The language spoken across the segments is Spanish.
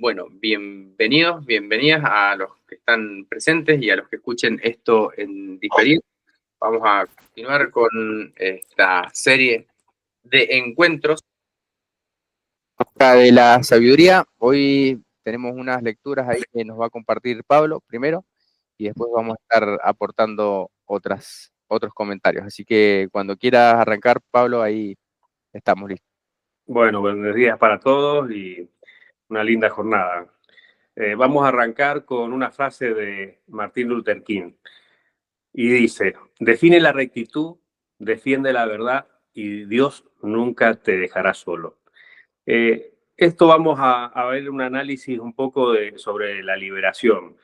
Bueno, bienvenidos, bienvenidas a los que están presentes y a los que escuchen esto en diferido. Vamos a continuar con esta serie de encuentros de la sabiduría. Hoy tenemos unas lecturas ahí que nos va a compartir Pablo primero y después vamos a estar aportando otros comentarios. Así que cuando quieras arrancar, Pablo, ahí estamos listos. Bueno, buenos días para todos y una linda jornada. Vamos a arrancar con una frase de Martin Luther King y dice: define la rectitud, defiende la verdad y Dios nunca te dejará solo. Esto vamos a ver un análisis un poco sobre la liberación,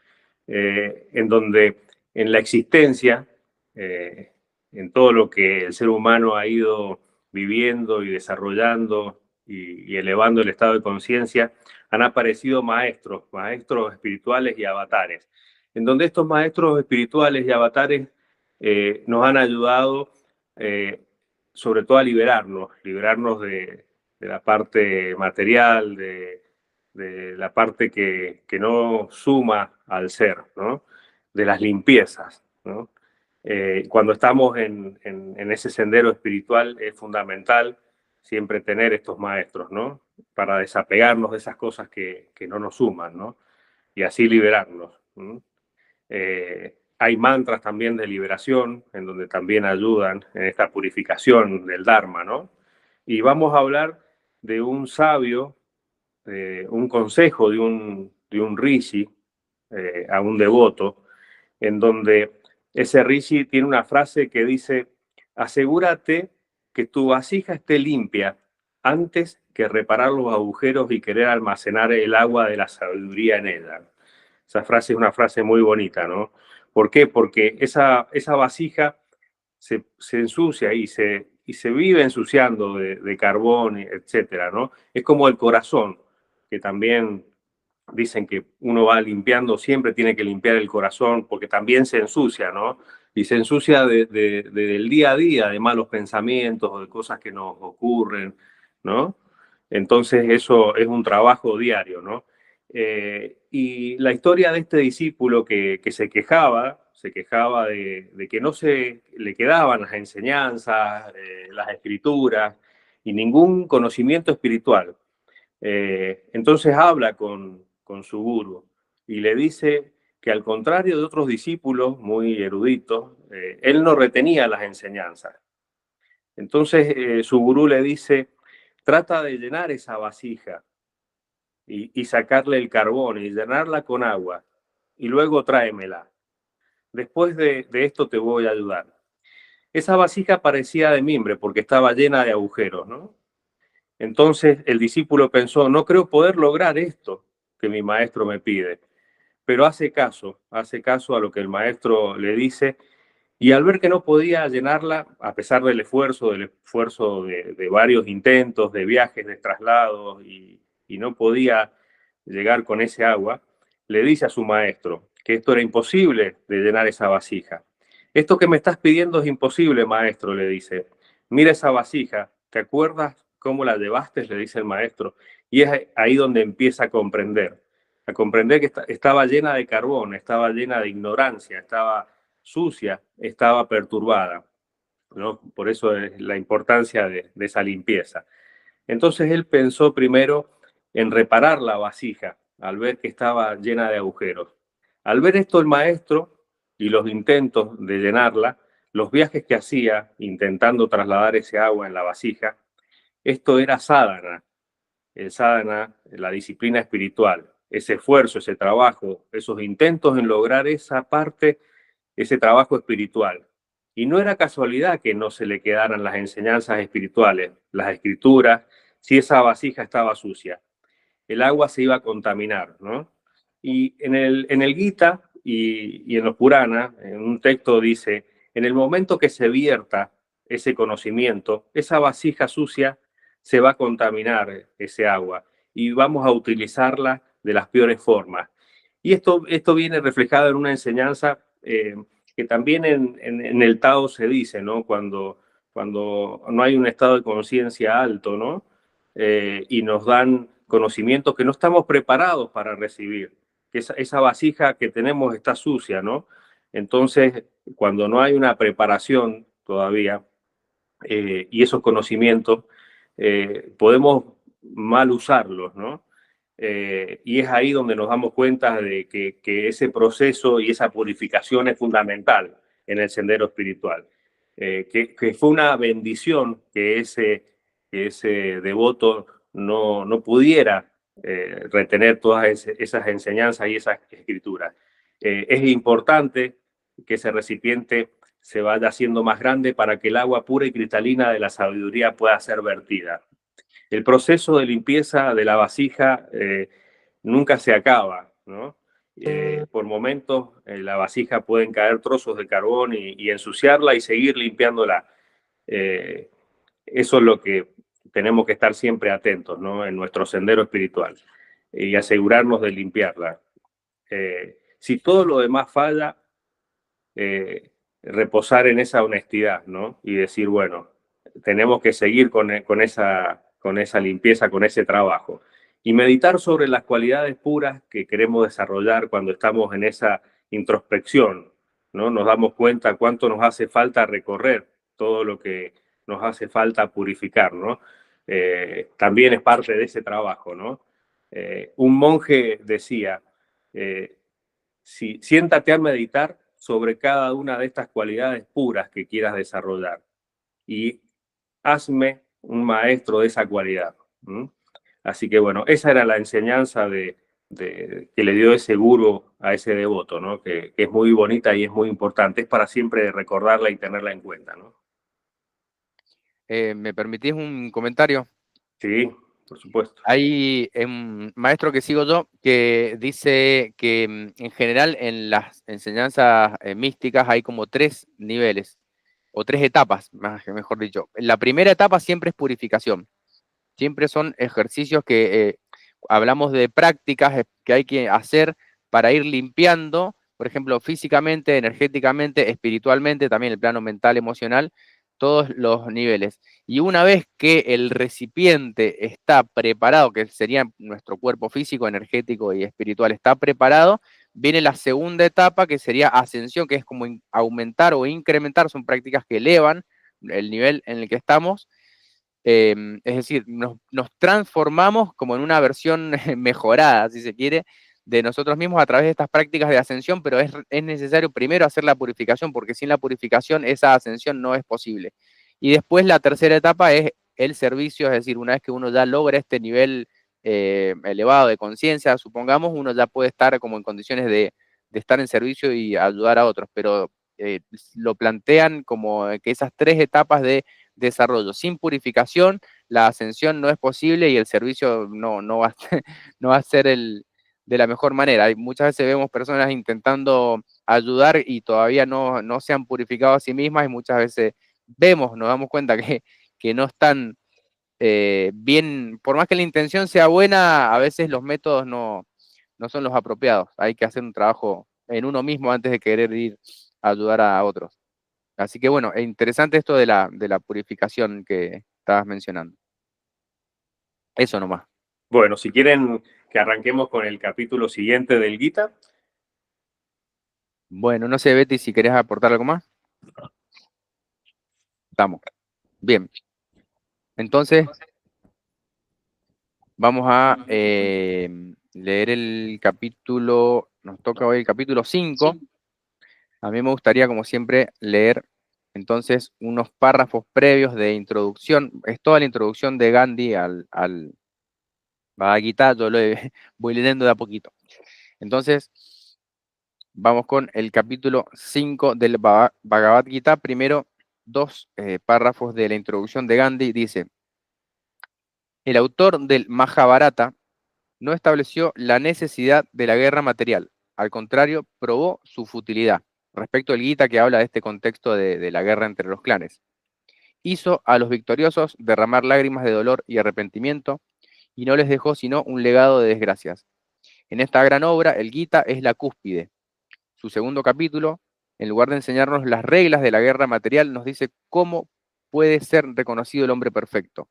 en donde en la existencia, en todo lo que el ser humano ha ido viviendo y desarrollando y elevando el estado de conciencia, han aparecido maestros espirituales y avatares, en donde estos maestros espirituales y avatares nos han ayudado sobre todo a liberarnos de la parte material, de la parte que no suma al ser, ¿no? De las limpiezas, ¿no? Cuando estamos en ese sendero espiritual es fundamental siempre tener estos maestros, ¿no? Para desapegarnos de esas cosas que no nos suman, ¿no? Y así liberarnos. Hay mantras también de liberación, en donde también ayudan en esta purificación del Dharma, ¿no? Y vamos a hablar de un sabio, un consejo de un rishi a un devoto, en donde ese rishi tiene una frase que dice: asegúrate que tu vasija esté limpia antes que reparar los agujeros y querer almacenar el agua de la sabiduría en ella. Esa frase es una frase muy bonita, ¿no? ¿Por qué? Porque esa vasija se ensucia y se vive ensuciando de carbón, etcétera, ¿no? Es como el corazón, que también dicen que uno va limpiando, siempre tiene que limpiar el corazón, porque también se ensucia, ¿no? Y se ensucia del día a día, de malos pensamientos o de cosas que nos ocurren, ¿no? Entonces eso es un trabajo diario, ¿no? Y la historia de este discípulo que se quejaba de que no se le quedaban las enseñanzas, las escrituras y ningún conocimiento espiritual. Entonces habla con su gurú y le dice que, al contrario de otros discípulos muy eruditos, él no retenía las enseñanzas. Entonces su gurú le dice: trata de llenar esa vasija y sacarle el carbón y llenarla con agua y luego tráemela. Después de esto te voy a ayudar. Esa vasija parecía de mimbre porque estaba llena de agujeros, ¿no? Entonces el discípulo pensó: no creo poder lograr esto que mi maestro me pide. Pero hace caso a lo que el maestro le dice, y al ver que no podía llenarla, a pesar del esfuerzo de varios intentos, de viajes, de traslados, y no podía llegar con ese agua, le dice a su maestro que esto era imposible de llenar esa vasija. Esto que me estás pidiendo es imposible, maestro, le dice. Mira esa vasija, ¿te acuerdas cómo la llevaste?, le dice el maestro. Y es ahí donde empieza a comprender que estaba llena de carbón, estaba llena de ignorancia, estaba sucia, estaba perturbada, ¿no? Por eso es la importancia de esa limpieza. Entonces él pensó primero en reparar la vasija al ver que estaba llena de agujeros. Al ver esto el maestro y los intentos de llenarla, los viajes que hacía intentando trasladar ese agua en la vasija, esto era sadhana. El sadhana, la disciplina espiritual, ese esfuerzo, ese trabajo, esos intentos en lograr esa parte, ese trabajo espiritual. Y no era casualidad que no se le quedaran las enseñanzas espirituales, las escrituras, si esa vasija estaba sucia. El agua se iba a contaminar, ¿no? Y en el Gita y en los Puranas, en un texto dice: en el momento que se vierta ese conocimiento, esa vasija sucia se va a contaminar ese agua y vamos a utilizarla de las peores formas. Y esto viene reflejado en una enseñanza que también en el Tao se dice, ¿no? Cuando no hay un estado de conciencia alto, ¿no? Y nos dan conocimientos que no estamos preparados para recibir, que esa vasija que tenemos está sucia, ¿no? Entonces, cuando no hay una preparación todavía y esos conocimientos, podemos mal usarlos, ¿no? Y es ahí donde nos damos cuenta de que ese proceso y esa purificación es fundamental en el sendero espiritual. Que fue una bendición que ese devoto no pudiera retener todas esas enseñanzas y esas escrituras. Es importante que ese recipiente se vaya haciendo más grande para que el agua pura y cristalina de la sabiduría pueda ser vertida. El proceso de limpieza de la vasija nunca se acaba, ¿no? Por momentos en la vasija pueden caer trozos de carbón y ensuciarla y seguir limpiándola. Eso es lo que tenemos que estar siempre atentos, ¿no? En nuestro sendero espiritual y asegurarnos de limpiarla. Si todo lo demás falla, reposar en esa honestidad, ¿no? Y decir, bueno, tenemos que seguir con esa limpieza, con ese trabajo. Y meditar sobre las cualidades puras que queremos desarrollar cuando estamos en esa introspección, ¿no? Nos damos cuenta cuánto nos hace falta recorrer todo lo que nos hace falta purificar, ¿no? También es parte de ese trabajo, ¿no? Un monje decía, siéntate a meditar sobre cada una de estas cualidades puras que quieras desarrollar y hazme un maestro de esa cualidad. ¿Mm? Así que bueno, esa era la enseñanza que le dio ese gurú a ese devoto, ¿no? Que es muy bonita y es muy importante, es para siempre recordarla y tenerla en cuenta, ¿no? ¿Me permitís un comentario? Sí, por supuesto. Hay un maestro que sigo yo que dice que en general en las enseñanzas místicas hay como tres niveles o tres etapas, mejor dicho. La primera etapa siempre es purificación. Siempre son ejercicios que hablamos de prácticas que hay que hacer para ir limpiando, por ejemplo, físicamente, energéticamente, espiritualmente, también el plano mental, emocional, todos los niveles. Y una vez que el recipiente está preparado, que sería nuestro cuerpo físico, energético y espiritual, está preparado, viene la segunda etapa que sería ascensión, que es como aumentar o incrementar, son prácticas que elevan el nivel en el que estamos. Es decir, nos transformamos como en una versión mejorada, si se quiere, de nosotros mismos a través de estas prácticas de ascensión, pero es necesario primero hacer la purificación, porque sin la purificación esa ascensión no es posible. Y después la tercera etapa es el servicio, es decir, una vez que uno ya logra este nivel elevado de conciencia, supongamos, uno ya puede estar como en condiciones de estar en servicio y ayudar a otros, pero lo plantean como que esas tres etapas de desarrollo. Sin purificación, la ascensión no es posible y el servicio no va, no va a ser de la mejor manera. Muchas veces vemos personas intentando ayudar y todavía no se han purificado a sí mismas y muchas veces nos damos cuenta que no están bien, por más que la intención sea buena, a veces los métodos no son los apropiados. Hay que hacer un trabajo en uno mismo antes de querer ir a ayudar a otros. Así que bueno, es interesante esto de la purificación que estabas mencionando. Eso nomás. Bueno, si quieren que arranquemos con el capítulo siguiente del Gita. Bueno, no sé, Betty, si querés aportar algo más. Estamos. Bien. Entonces, vamos a leer el capítulo, nos toca hoy el capítulo 5. A mí me gustaría, como siempre, leer entonces unos párrafos previos de introducción. Es toda la introducción de Gandhi al Bhagavad Gita, yo voy leyendo de a poquito. Entonces, vamos con el capítulo 5 del Bhagavad Gita. Primero, dos párrafos de la introducción de Gandhi. Dice, el autor del Mahabharata no estableció la necesidad de la guerra material. Al contrario, probó su futilidad. Respecto al Gita que habla de este contexto de la guerra entre los clanes. Hizo a los victoriosos derramar lágrimas de dolor y arrepentimiento y no les dejó sino un legado de desgracias. En esta gran obra, el Gita es la cúspide. Su segundo capítulo, en lugar de enseñarnos las reglas de la guerra material, nos dice cómo puede ser reconocido el hombre perfecto.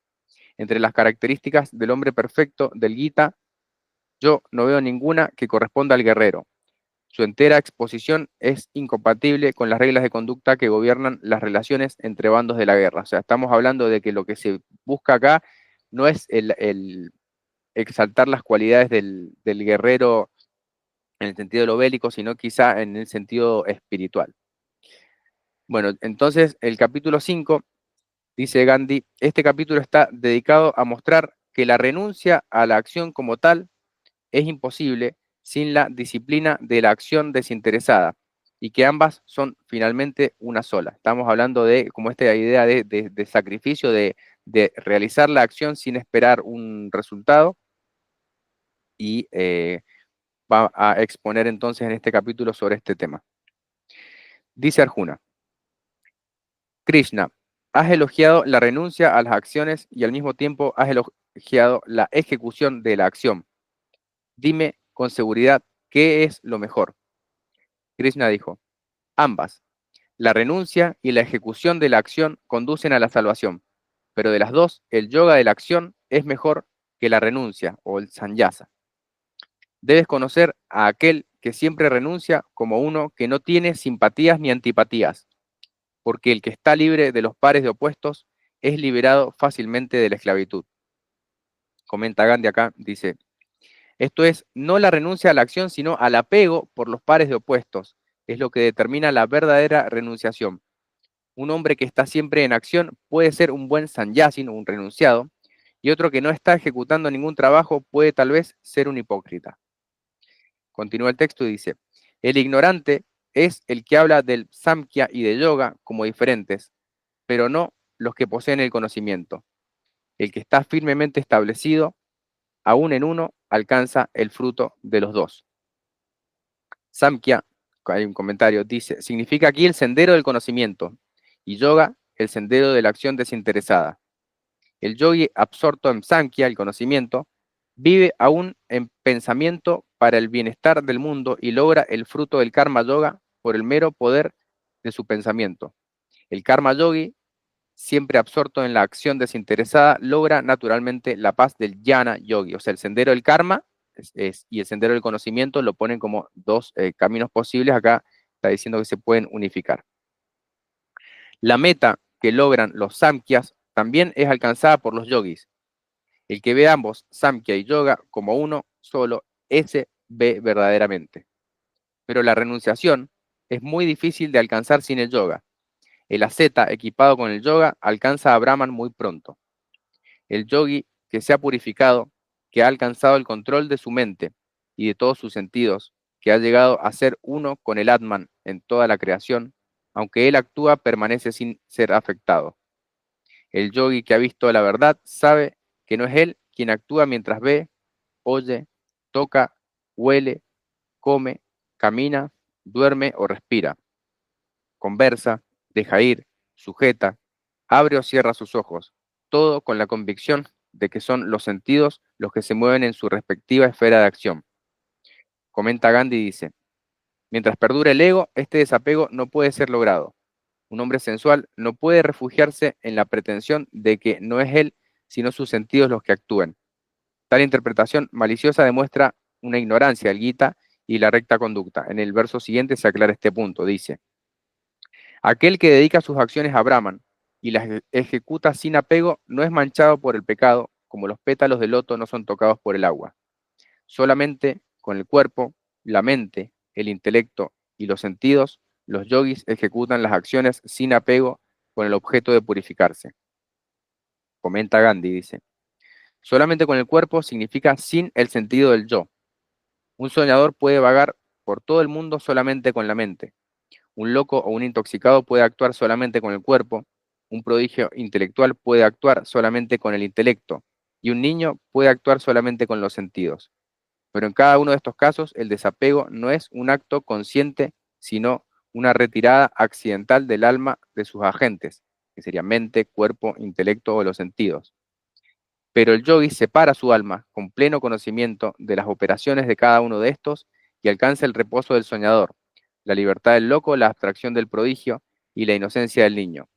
Entre las características del hombre perfecto del Gita, yo no veo ninguna que corresponda al guerrero. Su entera exposición es incompatible con las reglas de conducta que gobiernan las relaciones entre bandos de la guerra. O sea, estamos hablando de que lo que se busca acá no es el exaltar las cualidades del guerrero en el sentido de lo bélico, sino quizá en el sentido espiritual. Bueno, entonces el capítulo 5, dice Gandhi, este capítulo está dedicado a mostrar que la renuncia a la acción como tal es imposible sin la disciplina de la acción desinteresada y que ambas son finalmente una sola. Estamos hablando de como esta idea de sacrificio, de realizar la acción sin esperar un resultado y va a exponer entonces en este capítulo sobre este tema. Dice Arjuna, Krishna, has elogiado la renuncia a las acciones y al mismo tiempo has elogiado la ejecución de la acción. Dime con seguridad qué es lo mejor. Krishna dijo, ambas. La renuncia y la ejecución de la acción conducen a la salvación, pero de las dos, el yoga de la acción es mejor que la renuncia o el sannyasa. Debes conocer a aquel que siempre renuncia como uno que no tiene simpatías ni antipatías, porque el que está libre de los pares de opuestos es liberado fácilmente de la esclavitud. Comenta Gandhi acá, dice, esto es no la renuncia a la acción, sino al apego por los pares de opuestos, es lo que determina la verdadera renunciación. Un hombre que está siempre en acción puede ser un buen sannyasin, un renunciado, y otro que no está ejecutando ningún trabajo puede tal vez ser un hipócrita. Continúa el texto y dice, el ignorante es el que habla del samkhya y de yoga como diferentes, pero no los que poseen el conocimiento. El que está firmemente establecido, aún en uno, alcanza el fruto de los dos. Samkhya, hay un comentario, dice, significa aquí el sendero del conocimiento, y yoga, el sendero de la acción desinteresada. El yogi absorto en Samkhya, el conocimiento, vive aún en pensamiento para el bienestar del mundo y logra el fruto del karma yoga por el mero poder de su pensamiento. El karma yogi, siempre absorto en la acción desinteresada, logra naturalmente la paz del jnana yogi, o sea, el sendero del karma y el sendero del conocimiento lo ponen como dos caminos posibles. Acá está diciendo que se pueden unificar. La meta que logran los samkhyas también es alcanzada por los yogis. El que ve ambos, samkhya y yoga, como uno solo, ese ve verdaderamente. Pero la renunciación es muy difícil de alcanzar sin el yoga. El asceta equipado con el yoga alcanza a Brahman muy pronto. El yogi que se ha purificado, que ha alcanzado el control de su mente y de todos sus sentidos, que ha llegado a ser uno con el Atman en toda la creación, aunque él actúa, permanece sin ser afectado. El yogi que ha visto la verdad sabe que no es él quien actúa mientras ve, oye, toca, huele, come, camina, duerme o respira. Conversa, deja ir, sujeta, abre o cierra sus ojos, todo con la convicción de que son los sentidos los que se mueven en su respectiva esfera de acción. Comenta Gandhi y dice, mientras perdure el ego, este desapego no puede ser logrado. Un hombre sensual no puede refugiarse en la pretensión de que no es él, sino sus sentidos los que actúen. Tal interpretación maliciosa demuestra una ignorancia del Gita y la recta conducta. En el verso siguiente se aclara este punto. Dice, aquel que dedica sus acciones a Brahman y las ejecuta sin apego no es manchado por el pecado, como los pétalos del loto no son tocados por el agua. Solamente con el cuerpo, la mente, el intelecto y los sentidos, los yogis ejecutan las acciones sin apego con el objeto de purificarse. Comenta Gandhi, dice, solamente con el cuerpo significa sin el sentido del yo. Un soñador puede vagar por todo el mundo solamente con la mente. Un loco o un intoxicado puede actuar solamente con el cuerpo. Un prodigio intelectual puede actuar solamente con el intelecto. Y un niño puede actuar solamente con los sentidos. Pero en cada uno de estos casos, el desapego no es un acto consciente, sino una retirada accidental del alma de sus agentes, que serían mente, cuerpo, intelecto o los sentidos. Pero el yogi separa su alma con pleno conocimiento de las operaciones de cada uno de estos y alcanza el reposo del soñador, la libertad del loco, la abstracción del prodigio y la inocencia del niño.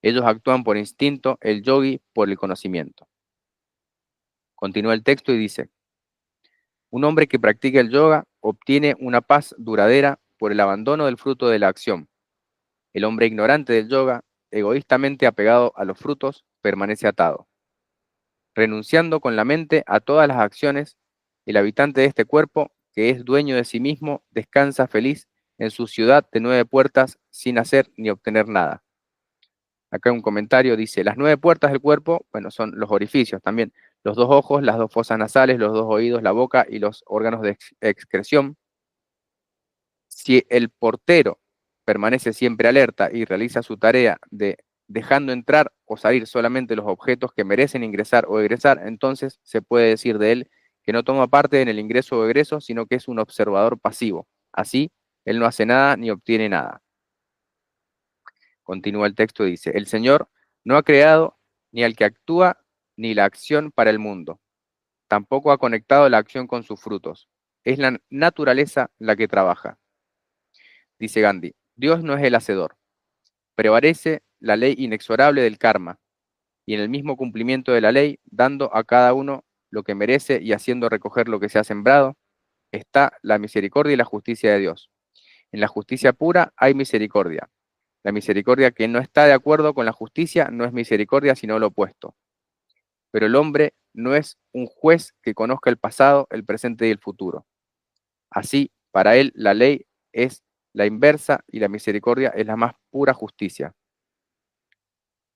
Ellos actúan por instinto, el yogi por el conocimiento. Continúa el texto y dice: un hombre que practica el yoga obtiene una paz duradera por el abandono del fruto de la acción. El hombre ignorante del yoga, egoístamente apegado a los frutos, permanece atado. Renunciando con la mente a todas las acciones, el habitante de este cuerpo, que es dueño de sí mismo, descansa feliz en su ciudad de 9 puertas sin hacer ni obtener nada. Acá un comentario dice: las 9 puertas del cuerpo, bueno, son los orificios también, los 2 ojos, las 2 fosas nasales, los 2 oídos, la boca y los órganos de excreción. Si el portero permanece siempre alerta y realiza su tarea de dejando entrar o salir solamente los objetos que merecen ingresar o egresar, entonces se puede decir de él que no toma parte en el ingreso o egreso, sino que es un observador pasivo. Así, él no hace nada ni obtiene nada. Continúa el texto y dice: el Señor no ha creado ni al que actúa ni la acción para el mundo. Tampoco ha conectado la acción con sus frutos. Es la naturaleza la que trabaja. Dice Gandhi: Dios no es el hacedor. Prevalece la ley inexorable del karma, y en el mismo cumplimiento de la ley, dando a cada uno lo que merece y haciendo recoger lo que se ha sembrado, está la misericordia y la justicia de Dios. En la justicia pura hay misericordia. La misericordia que no está de acuerdo con la justicia no es misericordia, sino lo opuesto. Pero el hombre no es un juez que conozca el pasado, el presente y el futuro. Así, para él, la ley es la inversa y la misericordia es la más pura justicia.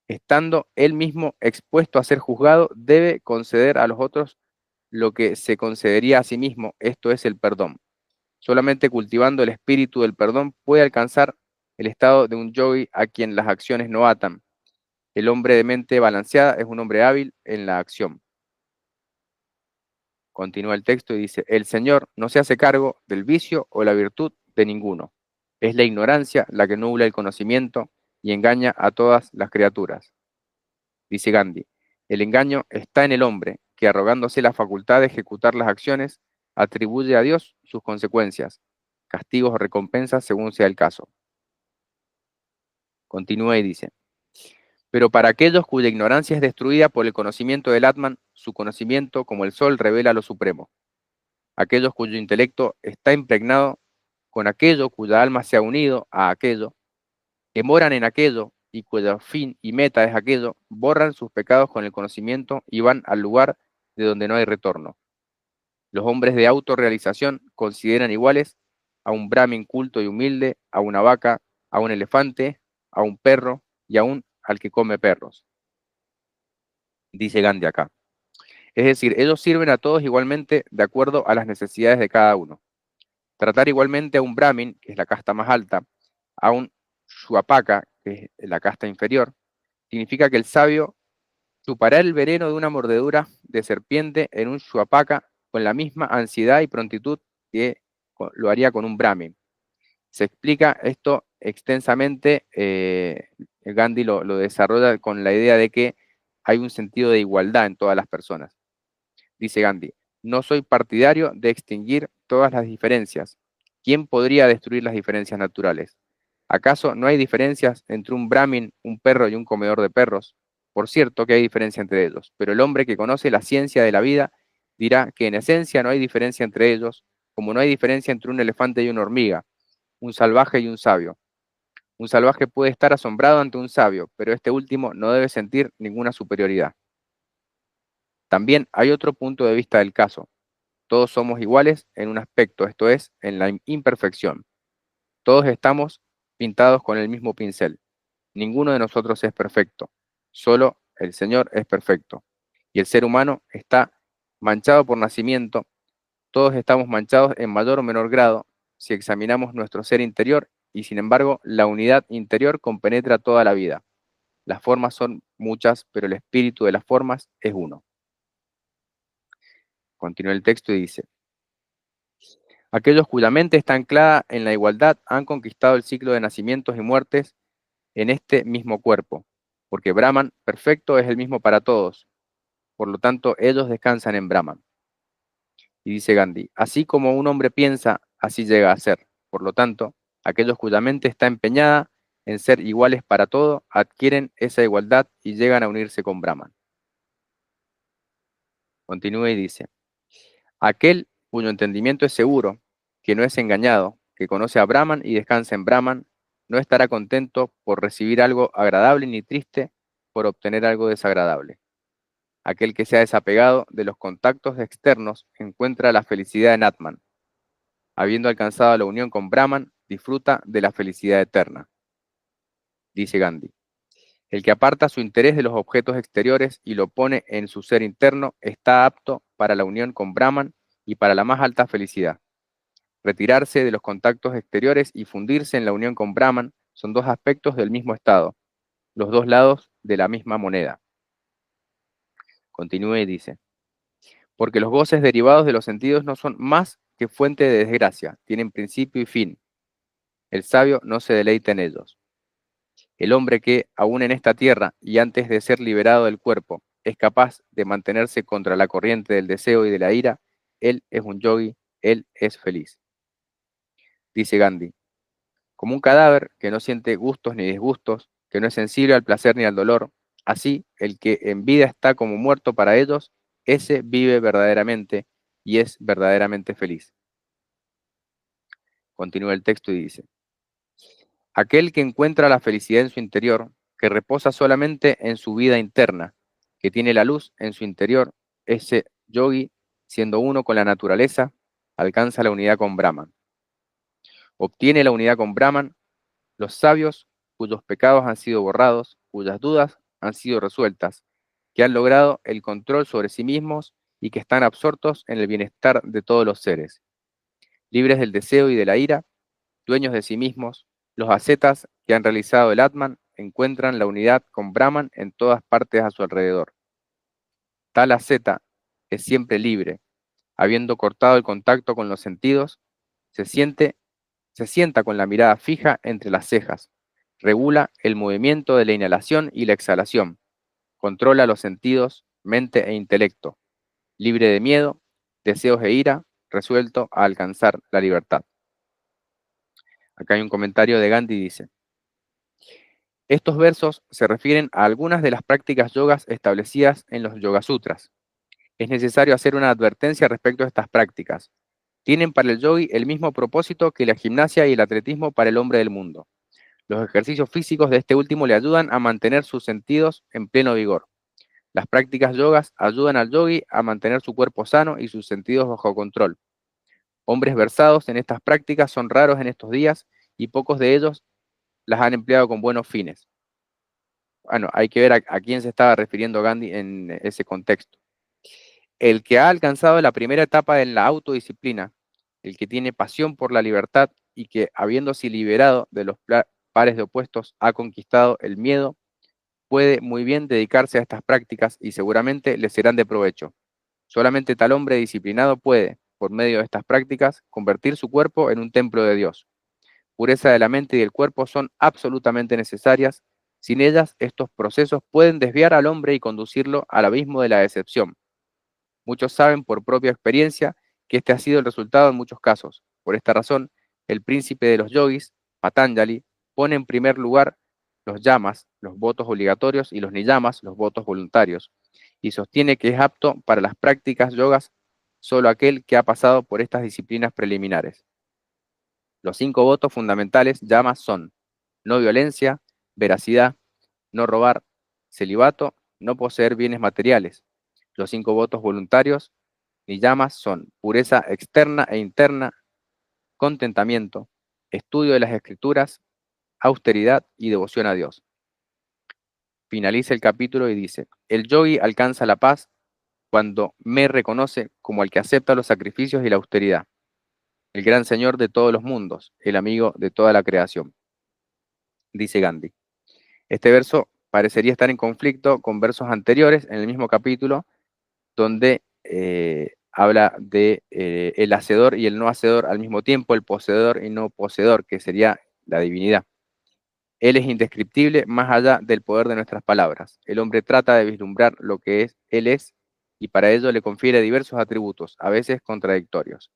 Estando él mismo expuesto a ser juzgado, debe conceder a los otros lo que se concedería a sí mismo, esto es el perdón. Solamente cultivando el espíritu del perdón puede alcanzar el estado de un yogi a quien las acciones no atan. El hombre de mente balanceada es un hombre hábil en la acción. Continúa el texto y dice: el Señor no se hace cargo del vicio o la virtud de ninguno. Es la ignorancia la que nubla el conocimiento y engaña a todas las criaturas. Dice Gandhi: el engaño está en el hombre, que arrogándose la facultad de ejecutar las acciones, atribuye a Dios sus consecuencias, castigos o recompensas según sea el caso. Continúa y dice: pero para aquellos cuya ignorancia es destruida por el conocimiento del Atman, su conocimiento, como el sol, revela lo supremo. Aquellos cuyo intelecto está impregnado con aquello, cuya alma se ha unido a aquello, que moran en aquello y cuyo fin y meta es aquello, borran sus pecados con el conocimiento y van al lugar de donde no hay retorno. Los hombres de autorrealización consideran iguales a un brahmin culto y humilde, a una vaca, a un elefante, a un perro y aún al que come perros. Dice Gandhi acá. Es decir, ellos sirven a todos igualmente de acuerdo a las necesidades de cada uno. Tratar igualmente a un brahmin, que es la casta más alta, a un shuapaka, que es la casta inferior, significa que el sabio chupará el veneno de una mordedura de serpiente en un shuapaka con la misma ansiedad y prontitud que lo haría con un brahmin. Se explica esto extensamente, Gandhi lo desarrolla con la idea de que hay un sentido de igualdad en todas las personas. Dice Gandhi: no soy partidario de extinguir todas las diferencias. ¿Quién podría destruir las diferencias naturales? ¿Acaso no hay diferencias entre un brahmin, un perro y un comedor de perros? Por cierto que hay diferencia entre ellos, pero el hombre que conoce la ciencia de la vida dirá que en esencia no hay diferencia entre ellos, como no hay diferencia entre un elefante y una hormiga, un salvaje y un sabio. Un salvaje puede estar asombrado ante un sabio, pero este último no debe sentir ninguna superioridad. También hay otro punto de vista del caso. Todos somos iguales en un aspecto, esto es, en la imperfección. Todos estamos pintados con el mismo pincel. Ninguno de nosotros es perfecto. Solo el Señor es perfecto. Y el ser humano está manchado por nacimiento. Todos estamos manchados en mayor o menor grado si examinamos nuestro ser interior, y sin embargo la unidad interior compenetra toda la vida. Las formas son muchas, pero el espíritu de las formas es uno. Continúa el texto y dice: aquellos cuya mente está anclada en la igualdad han conquistado el ciclo de nacimientos y muertes en este mismo cuerpo, porque Brahman perfecto es el mismo para todos, por lo tanto ellos descansan en Brahman. Y dice Gandhi: así como un hombre piensa, así llega a ser. Por lo tanto, aquellos cuya mente está empeñada en ser iguales para todo, adquieren esa igualdad y llegan a unirse con Brahman. Continúa y dice, aquel cuyo entendimiento es seguro, que no es engañado, que conoce a Brahman y descansa en Brahman, no estará contento por recibir algo agradable ni triste por obtener algo desagradable. Aquel que se ha desapegado de los contactos externos encuentra la felicidad en Atman. Habiendo alcanzado la unión con Brahman, disfruta de la felicidad eterna. Dice Gandhi. El que aparta su interés de los objetos exteriores y lo pone en su ser interno está apto para la unión con Brahman y para la más alta felicidad. Retirarse de los contactos exteriores y fundirse en la unión con Brahman son dos aspectos del mismo estado, los dos lados de la misma moneda. Continúa y dice, porque los goces derivados de los sentidos no son más que fuente de desgracia, tienen principio y fin. El sabio no se deleita en ellos. El hombre que, aún en esta tierra y antes de ser liberado del cuerpo, es capaz de mantenerse contra la corriente del deseo y de la ira, él es un yogi, él es feliz. Dice Gandhi, como un cadáver que no siente gustos ni disgustos, que no es sensible al placer ni al dolor, así el que en vida está como muerto para ellos, ese vive verdaderamente y es verdaderamente feliz. Continúa el texto y dice, aquel que encuentra la felicidad en su interior, que reposa solamente en su vida interna, que tiene la luz en su interior, ese yogi, siendo uno con la naturaleza, alcanza la unidad con Brahman. Obtiene la unidad con Brahman los sabios cuyos pecados han sido borrados, cuyas dudas han sido resueltas, que han logrado el control sobre sí mismos y que están absortos en el bienestar de todos los seres, libres del deseo y de la ira, dueños de sí mismos, los ascetas que han realizado el Atman encuentran la unidad con Brahman en todas partes a su alrededor. Tal asceta es siempre libre, habiendo cortado el contacto con los sentidos, se sienta con la mirada fija entre las cejas, regula el movimiento de la inhalación y la exhalación, controla los sentidos, mente e intelecto, libre de miedo, deseos e ira, resuelto a alcanzar la libertad. Acá hay un comentario de Gandhi, dice, estos versos se refieren a algunas de las prácticas yogas establecidas en los Yoga Sutras. Es necesario hacer una advertencia respecto a estas prácticas. Tienen para el yogi el mismo propósito que la gimnasia y el atletismo para el hombre del mundo. Los ejercicios físicos de este último le ayudan a mantener sus sentidos en pleno vigor. Las prácticas yogas ayudan al yogi a mantener su cuerpo sano y sus sentidos bajo control. Hombres versados en estas prácticas son raros en estos días y pocos de ellos las han empleado con buenos fines. Bueno, hay que ver a quién se estaba refiriendo Gandhi en ese contexto. El que ha alcanzado la primera etapa en la autodisciplina, el que tiene pasión por la libertad y que, habiéndose liberado de los pares de opuestos, ha conquistado el miedo, puede muy bien dedicarse a estas prácticas y seguramente le serán de provecho. Solamente tal hombre disciplinado puede, por medio de estas prácticas, convertir su cuerpo en un templo de Dios. Pureza de la mente y del cuerpo son absolutamente necesarias. Sin ellas, estos procesos pueden desviar al hombre y conducirlo al abismo de la decepción. Muchos saben por propia experiencia que este ha sido el resultado en muchos casos. Por esta razón, el príncipe de los yogis, Patanjali, pone en primer lugar los yamas, los votos obligatorios, y los niyamas, los votos voluntarios, y sostiene que es apto para las prácticas yogas solo aquel que ha pasado por estas disciplinas preliminares. Los 5 votos fundamentales yamas son no violencia, veracidad, no robar, celibato, no poseer bienes materiales. Los 5 votos voluntarios niyamas son pureza externa e interna, contentamiento, estudio de las escrituras, austeridad y devoción a Dios. Finaliza el capítulo y dice, el yogi alcanza la paz cuando me reconoce como el que acepta los sacrificios y la austeridad, el gran Señor de todos los mundos, el amigo de toda la creación. Dice Gandhi. Este verso parecería estar en conflicto con versos anteriores en el mismo capítulo, donde habla de el hacedor y el no hacedor al mismo tiempo, el poseedor y no poseedor, que sería la divinidad. Él es indescriptible más allá del poder de nuestras palabras. El hombre trata de vislumbrar lo que él es, y para ello le confiere diversos atributos, a veces contradictorios.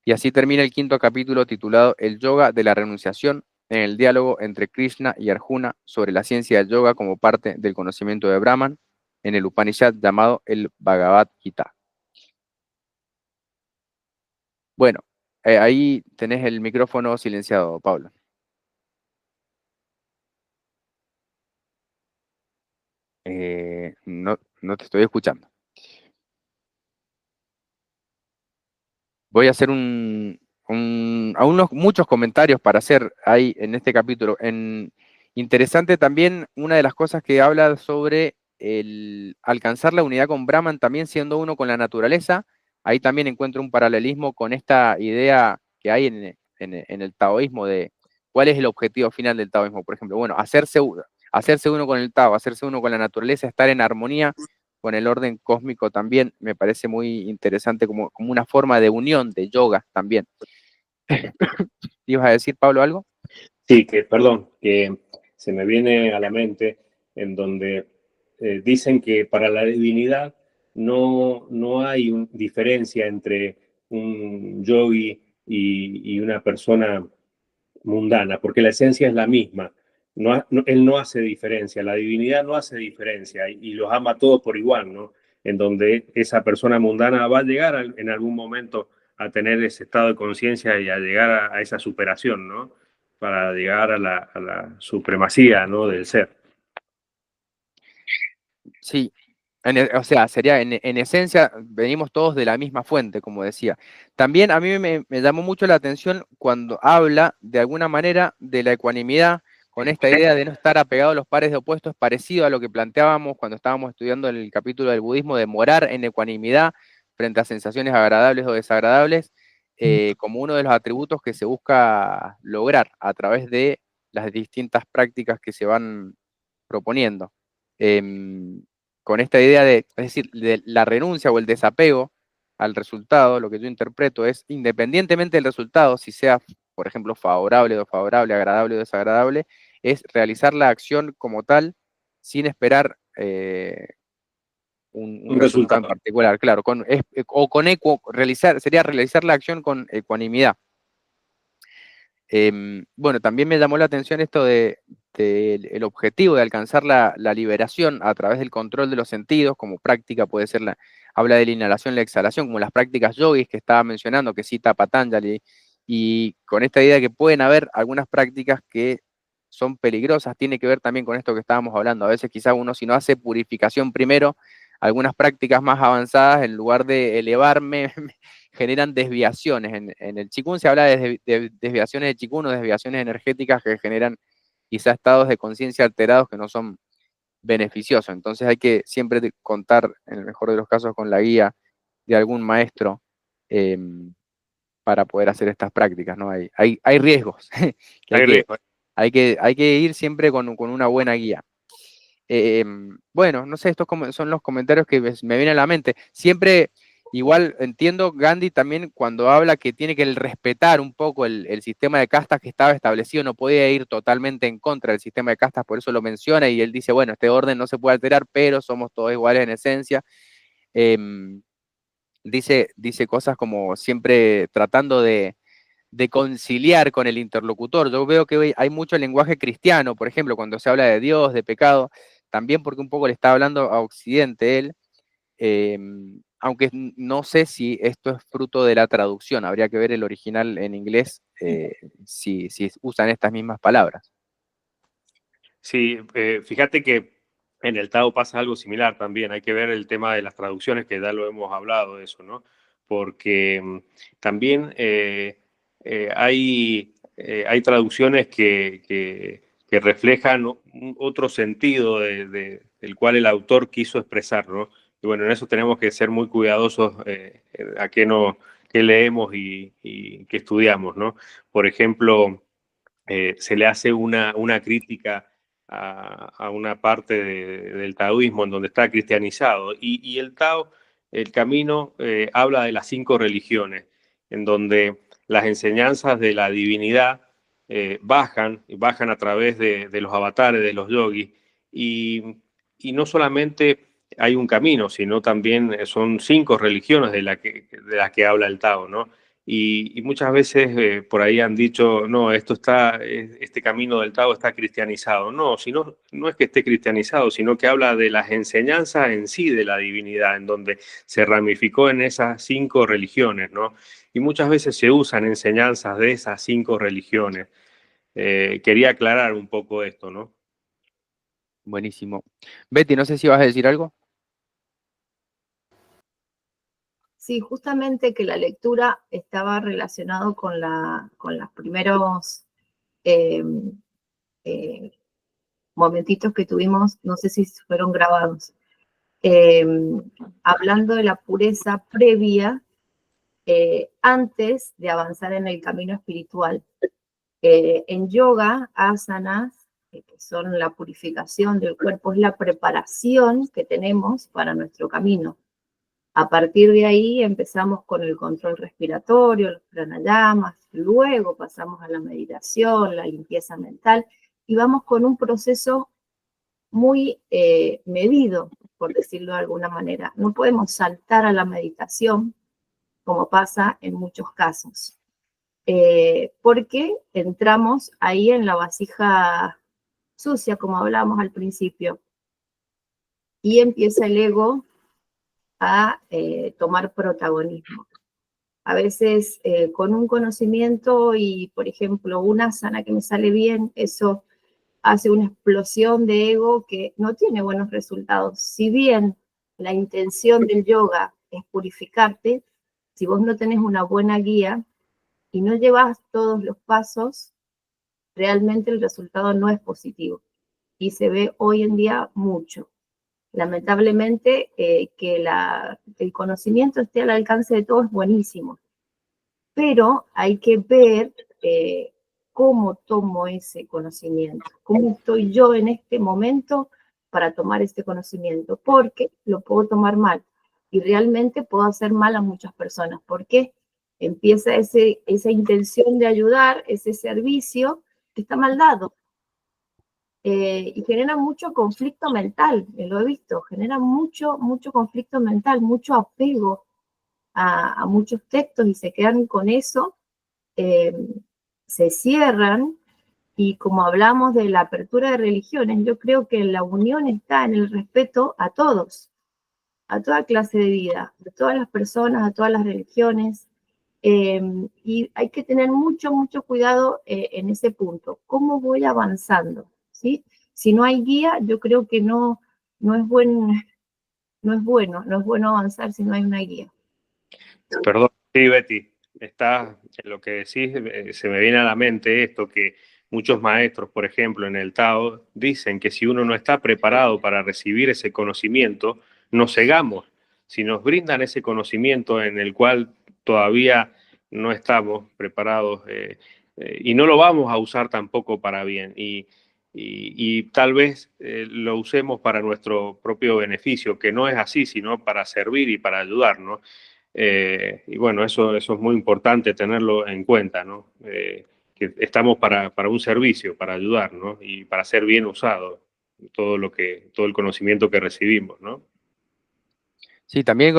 Y así termina el 5º capítulo titulado El yoga de la renunciación, en el diálogo entre Krishna y Arjuna sobre la ciencia del yoga como parte del conocimiento de Brahman. en el Upanishad llamado el Bhagavad Gita. Bueno, ahí tenés el micrófono silenciado, Pablo. No te estoy escuchando. Voy a hacer muchos comentarios para hacer ahí en este capítulo. Interesante también una de las cosas que habla sobre el alcanzar la unidad con Brahman, también siendo uno con la naturaleza. Ahí también encuentro un paralelismo con esta idea que hay en el taoísmo de cuál es el objetivo final del taoísmo. Por ejemplo, bueno, hacerse uno con el Tao, hacerse uno con la naturaleza, estar en armonía con el orden cósmico también me parece muy interesante como una forma de unión de yoga también. ¿Ibas a decir, Pablo, algo? Sí, perdón, que se me viene a la mente en donde dicen que para la divinidad no hay diferencia entre un yogi y una persona mundana, porque la esencia es la misma. Él no hace diferencia, la divinidad no hace diferencia y los ama a todos por igual, ¿no? En donde esa persona mundana va a llegar en algún momento a tener ese estado de conciencia y a llegar a esa superación, ¿no? Para llegar a la supremacía, ¿no? Del ser. Sí, o sea, sería en esencia, venimos todos de la misma fuente, como decía. También a mí me llamó mucho la atención cuando habla de alguna manera de la ecuanimidad, con esta idea de no estar apegado a los pares de opuestos, parecido a lo que planteábamos cuando estábamos estudiando el capítulo del budismo, de morar en ecuanimidad frente a sensaciones agradables o desagradables, como uno de los atributos que se busca lograr a través de las distintas prácticas que se van proponiendo. Con esta idea de, es decir, de la renuncia o el desapego al resultado, lo que yo interpreto es, independientemente del resultado, si sea, por ejemplo, favorable o desfavorable, agradable o desagradable, es realizar la acción como tal sin esperar un Un resultado en resultado. particular. Claro, sería realizar la acción con ecuanimidad. Bueno, también me llamó la atención esto el objetivo de alcanzar la liberación a través del control de los sentidos, como práctica puede ser habla de la inhalación y la exhalación, como las prácticas yogis que estaba mencionando, que cita Patanjali, y con esta idea de que pueden haber algunas prácticas que son peligrosas, tiene que ver también con esto que estábamos hablando. A veces quizás uno si no hace purificación primero, algunas prácticas más avanzadas, en lugar de elevarme, generan desviaciones. En el Qigong se habla de desviaciones de Qigong o desviaciones energéticas que generan quizás estados de conciencia alterados que no son beneficiosos. Entonces hay que siempre contar, en el mejor de los casos, con la guía de algún maestro eh, para poder hacer estas prácticas, ¿no? Hay riesgos que hay que ir siempre con una buena guía. Bueno, no sé, estos son los comentarios que me vienen a la mente. Siempre, igual entiendo Gandhi también cuando habla que tiene que respetar un poco el sistema de castas que estaba establecido, no podía ir totalmente en contra del sistema de castas, por eso lo menciona y él dice, bueno, este orden no se puede alterar, pero somos todos iguales en esencia. Dice cosas como siempre tratando de conciliar con el interlocutor. Yo veo que hay mucho lenguaje cristiano, por ejemplo, cuando se habla de Dios, de pecado, también porque un poco le está hablando a Occidente él, aunque no sé si esto es fruto de la traducción, habría que ver el original en inglés si usan estas mismas palabras. Sí, fíjate que en el Tao pasa algo similar también. Hay que ver el tema de las traducciones, que ya lo hemos hablado de eso, ¿no? Porque también hay traducciones que reflejan otro sentido del cual el autor quiso expresar, ¿no? Y bueno, en eso tenemos que ser muy cuidadosos a qué leemos y qué estudiamos, ¿no? Por ejemplo, se le hace una crítica a una parte del taoísmo en donde está cristianizado. Y el Tao, el camino, habla de las 5 religiones, en donde las enseñanzas de la divinidad bajan a través de los avatares, de los yogis, y no solamente hay un camino, sino también son 5 religiones de las que habla el Tao, ¿no? Y muchas veces por ahí han dicho, no, este camino del Tao está cristianizado. No, sino, no es que esté cristianizado, sino que habla de las enseñanzas en sí de la divinidad, en donde se ramificó en esas 5 religiones, ¿no? Y muchas veces se usan enseñanzas de esas 5 religiones. Quería aclarar un poco esto, ¿no? Buenísimo. Betty, no sé si vas a decir algo. Sí, justamente que la lectura estaba relacionado con los primeros eh, eh, momentitos que tuvimos, no sé si fueron grabados, eh, hablando de la pureza previa antes de avanzar en el camino espiritual. En yoga, asanas, que son la purificación del cuerpo, es la preparación que tenemos para nuestro camino. A partir de ahí empezamos con el control respiratorio, los pranayamas, luego pasamos a la meditación, la limpieza mental, y vamos con un proceso muy medido, por decirlo de alguna manera. No podemos saltar a la meditación, como pasa en muchos casos, porque entramos ahí en la vasija sucia, como hablábamos al principio, y empieza el ego a tomar protagonismo. A veces con un conocimiento y, por ejemplo, una asana que me sale bien, eso hace una explosión de ego que no tiene buenos resultados. Si bien la intención del yoga es purificarte, si vos no tenés una buena guía y no llevas todos los pasos, realmente el resultado no es positivo. Y se ve hoy en día mucho. Lamentablemente, que el conocimiento esté al alcance de todos es buenísimo, pero hay que ver cómo tomo ese conocimiento, cómo estoy yo en este momento para tomar este conocimiento, porque lo puedo tomar mal y realmente puedo hacer mal a muchas personas, porque empieza esa intención de ayudar, ese servicio que está mal dado. Y genera mucho conflicto mental, lo he visto, genera mucho conflicto mental, mucho apego a muchos textos y se quedan con eso, eh, se cierran. Y como hablamos de la apertura de religiones, yo creo que la unión está en el respeto a todos, a toda clase de vida, a todas las personas, a todas las religiones, y hay que tener mucho cuidado en ese punto. ¿Cómo voy avanzando? ¿Sí? Si no hay guía, yo creo que no es no es bueno avanzar si no hay una guía. Perdón, sí, Betty, está en lo que decís, se me viene a la mente esto que muchos maestros, por ejemplo, en el Tao, dicen que si uno no está preparado para recibir ese conocimiento, nos cegamos. Si nos brindan ese conocimiento en el cual todavía no estamos preparados y no lo vamos a usar tampoco para bien y tal vez lo usemos para nuestro propio beneficio, que no es así, sino para servir y para ayudar, ¿no? Y bueno, eso es muy importante tenerlo en cuenta, ¿no? Que estamos para un servicio, para ayudar, ¿no? Y para ser bien usado todo el conocimiento que recibimos, ¿no? Sí, también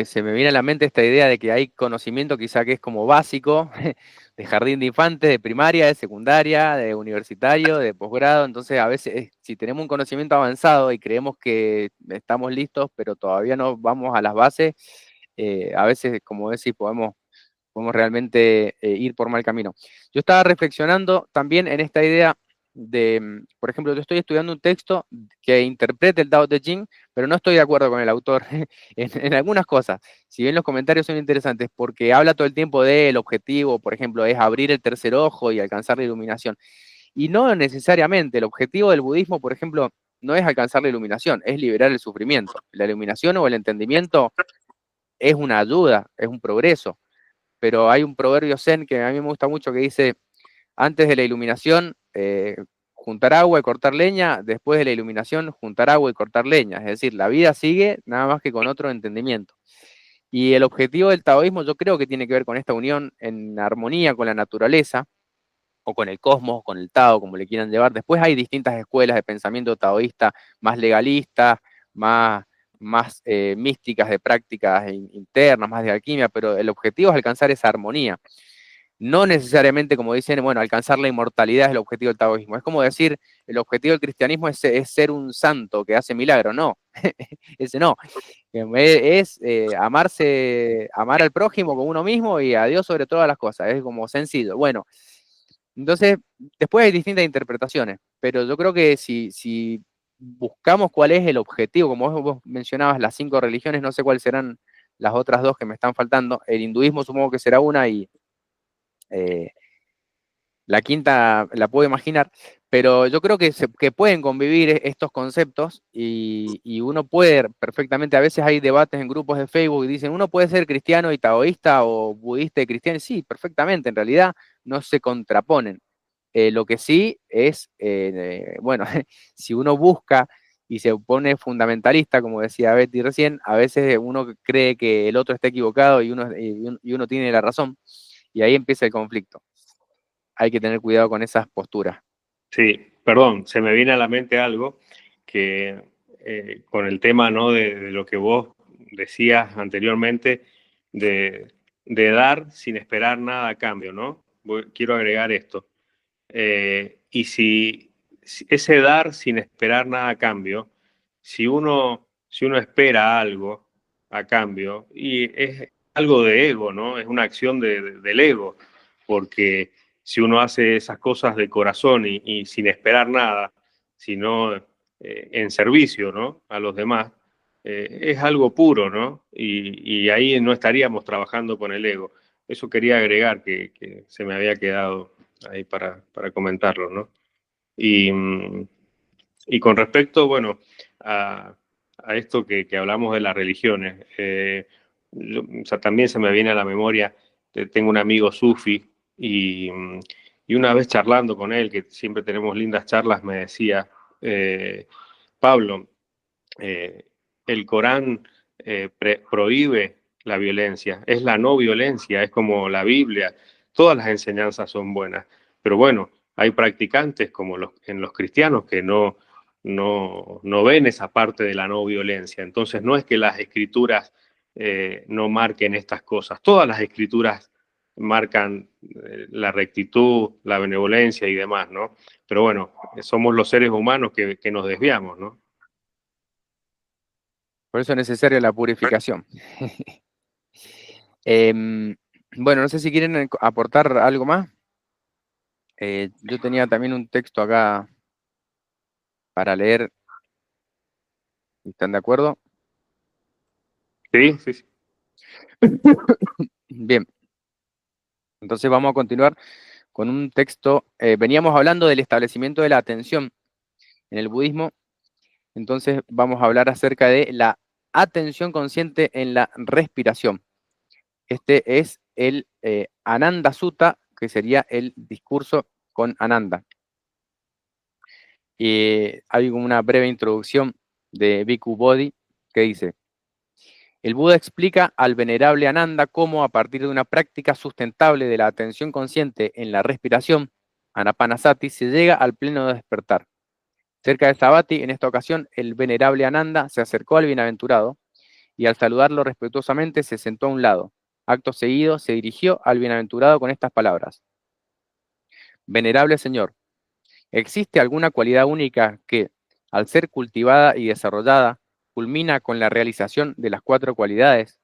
se me viene a la mente esta idea de que hay conocimiento quizá que es como básico, de jardín de infantes, de primaria, de secundaria, de universitario, de posgrado. Entonces, a veces, si tenemos un conocimiento avanzado y creemos que estamos listos, pero todavía no vamos a las bases, a veces, como decís, podemos realmente ir por mal camino. Yo estaba reflexionando también en esta idea de, por ejemplo, yo estoy estudiando un texto que interprete el Tao Te Ching, pero no estoy de acuerdo con el autor en algunas cosas. Si bien los comentarios son interesantes, porque habla todo el tiempo del objetivo, por ejemplo, es abrir el tercer ojo y alcanzar la iluminación. Y no necesariamente, el objetivo del budismo, por ejemplo, no es alcanzar la iluminación, es liberar el sufrimiento. La iluminación o el entendimiento es una ayuda, es un progreso, pero hay un proverbio zen que a mí me gusta mucho que dice, antes de la iluminación, juntar agua y cortar leña, después de la iluminación, juntar agua y cortar leña. Es decir, la vida sigue nada más que con otro entendimiento. Y el objetivo del taoísmo yo creo que tiene que ver con esta unión en armonía con la naturaleza, o con el cosmos, con el Tao, como le quieran llevar. Después hay distintas escuelas de pensamiento taoísta, más legalistas, más más místicas, de prácticas internas, más de alquimia, pero el objetivo es alcanzar esa armonía. No necesariamente, como dicen, bueno, alcanzar la inmortalidad es el objetivo del taoísmo. Es como decir, el objetivo del cristianismo es ser un santo que hace milagros. No, ese no. Es amarse, amar al prójimo como uno mismo y a Dios sobre todas las cosas. Es como sencillo. Bueno, entonces, después hay distintas interpretaciones, pero yo creo que si buscamos cuál es el objetivo, como vos mencionabas, las 5 religiones, no sé cuáles serán las otras 2 que me están faltando. El hinduismo supongo que será una y la quinta la puedo imaginar, pero yo creo que pueden convivir estos conceptos y uno puede perfectamente, a veces hay debates en grupos de Facebook y dicen, uno puede ser cristiano y taoísta o budista y cristiano, sí, perfectamente, en realidad no se contraponen. Lo que sí es, bueno, si uno busca y se pone fundamentalista, como decía Betty recién, a veces uno cree que el otro está equivocado y uno tiene la razón, y ahí empieza el conflicto. Hay que tener cuidado con esas posturas. Sí, perdón, se me viene a la mente algo que con el tema, ¿no? de lo que vos decías anteriormente, de dar sin esperar nada a cambio, ¿no? Quiero agregar esto. Y si ese dar sin esperar nada a cambio, si uno espera algo a cambio, y es algo de ego, ¿no? Es una acción del ego, porque si uno hace esas cosas de corazón y sin esperar nada, sino en servicio, ¿no? A los demás, es algo puro, ¿no? Y ahí no estaríamos trabajando con el ego. Eso quería agregar que se me había quedado ahí para comentarlo, ¿no? Y, y con respecto, bueno, a esto que hablamos de las religiones, o sea, también se me viene a la memoria, tengo un amigo sufi y una vez charlando con él, que siempre tenemos lindas charlas, me decía, Pablo, eh, el Corán prohíbe la violencia, es la no violencia, es como la Biblia, todas las enseñanzas son buenas, pero bueno, hay practicantes como en los cristianos que no ven esa parte de la no violencia, entonces no es que las escrituras no marquen estas cosas, todas las escrituras marcan la rectitud, la benevolencia y demás, ¿no? Pero bueno, somos los seres humanos que nos desviamos, ¿no? Por eso es necesaria la purificación. Bueno, no sé si quieren aportar algo más. Yo tenía también un texto acá para leer. ¿Están de acuerdo? Sí, sí, sí. Bien, entonces vamos a continuar con un texto. Veníamos hablando del establecimiento de la atención en el budismo, entonces vamos a hablar acerca de la atención consciente en la respiración. Este es el Ananda Sutta, que sería el discurso con Ananda. Hay una breve introducción de Bhikkhu Bodhi que dice: el Buda explica al venerable Ananda cómo, a partir de una práctica sustentable de la atención consciente en la respiración, Anapanasati, se llega al pleno despertar. Cerca de Savatthi, en esta ocasión, el venerable Ananda se acercó al bienaventurado y al saludarlo respetuosamente se sentó a un lado. Acto seguido, se dirigió al bienaventurado con estas palabras: venerable Señor, ¿existe alguna cualidad única que, al ser cultivada y desarrollada, culmina con la realización de las 4 cualidades?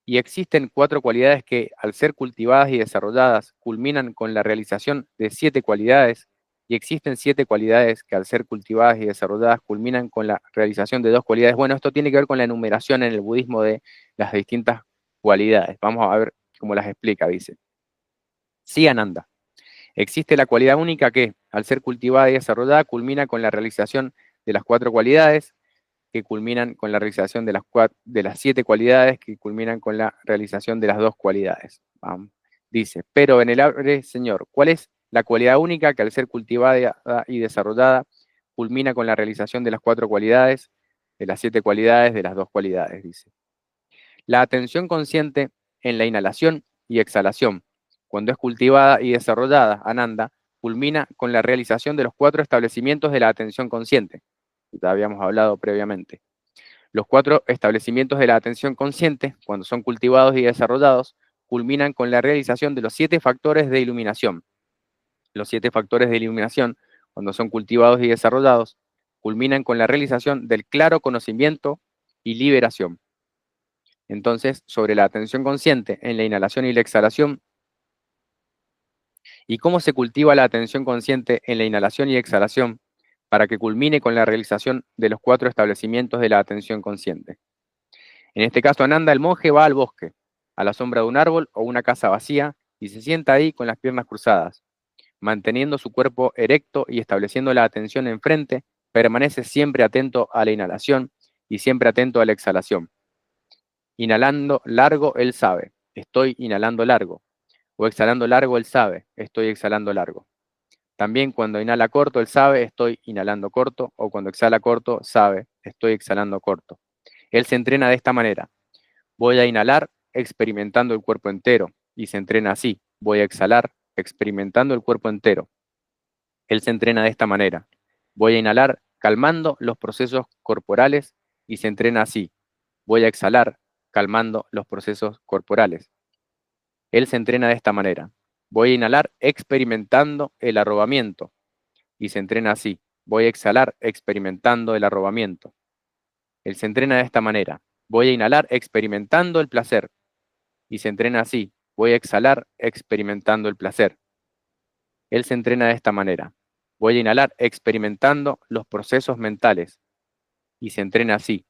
Y existen 4 cualidades que, al ser cultivadas y desarrolladas, culminan con la realización de 7 cualidades, y existen 7 cualidades que, al ser cultivadas y desarrolladas, culminan con la realización de 2 cualidades. Bueno, esto tiene que ver con la enumeración en el budismo de las distintas cualidades. Vamos a ver cómo las explica, dice. Sí, Ananda. Existe la cualidad única que, al ser cultivada y desarrollada, culmina con la realización de las 4 cualidades, que culminan con la realización de las 7 cualidades, que culminan con la realización de las 2 cualidades. Dice, pero venerable Señor, ¿cuál es la cualidad única que, al ser cultivada y desarrollada, culmina con la realización de las 4 cualidades, de las 7 cualidades, de las 2 cualidades? Dice, la atención consciente en la inhalación y exhalación, cuando es cultivada y desarrollada, Ananda, culmina con la realización de los 4 establecimientos de la atención consciente. Ya habíamos hablado previamente. Los 4 establecimientos de la atención consciente, cuando son cultivados y desarrollados, culminan con la realización de los 7 factores de iluminación. Los 7 factores de iluminación, cuando son cultivados y desarrollados, culminan con la realización del claro conocimiento y liberación. Entonces, sobre la atención consciente en la inhalación y la exhalación, y cómo se cultiva la atención consciente en la inhalación y exhalación para que culmine con la realización de los 4 establecimientos de la atención consciente. En este caso, Ananda, el monje, va al bosque, a la sombra de un árbol o una casa vacía, y se sienta ahí con las piernas cruzadas. Manteniendo su cuerpo erecto y estableciendo la atención enfrente, permanece siempre atento a la inhalación y siempre atento a la exhalación. Inhalando largo, él sabe, estoy inhalando largo. O exhalando largo, él sabe, estoy exhalando largo. También cuando inhala corto, él sabe, estoy inhalando corto. O cuando exhala corto, sabe, estoy exhalando corto. Él se entrena de esta manera. Voy a inhalar experimentando el cuerpo entero. Y se entrena así. Voy a exhalar experimentando el cuerpo entero. Él se entrena de esta manera. Voy a inhalar calmando los procesos corporales y se entrena así. Voy a exhalar calmando los procesos corporales. Él se entrena de esta manera. Voy a inhalar experimentando el arrobamiento y se entrena así. Voy a exhalar experimentando el arrobamiento. Él se entrena de esta manera. Voy a inhalar experimentando el placer y se entrena así. Voy a exhalar experimentando el placer. Él se entrena de esta manera. Voy a inhalar experimentando los procesos mentales y se entrena así.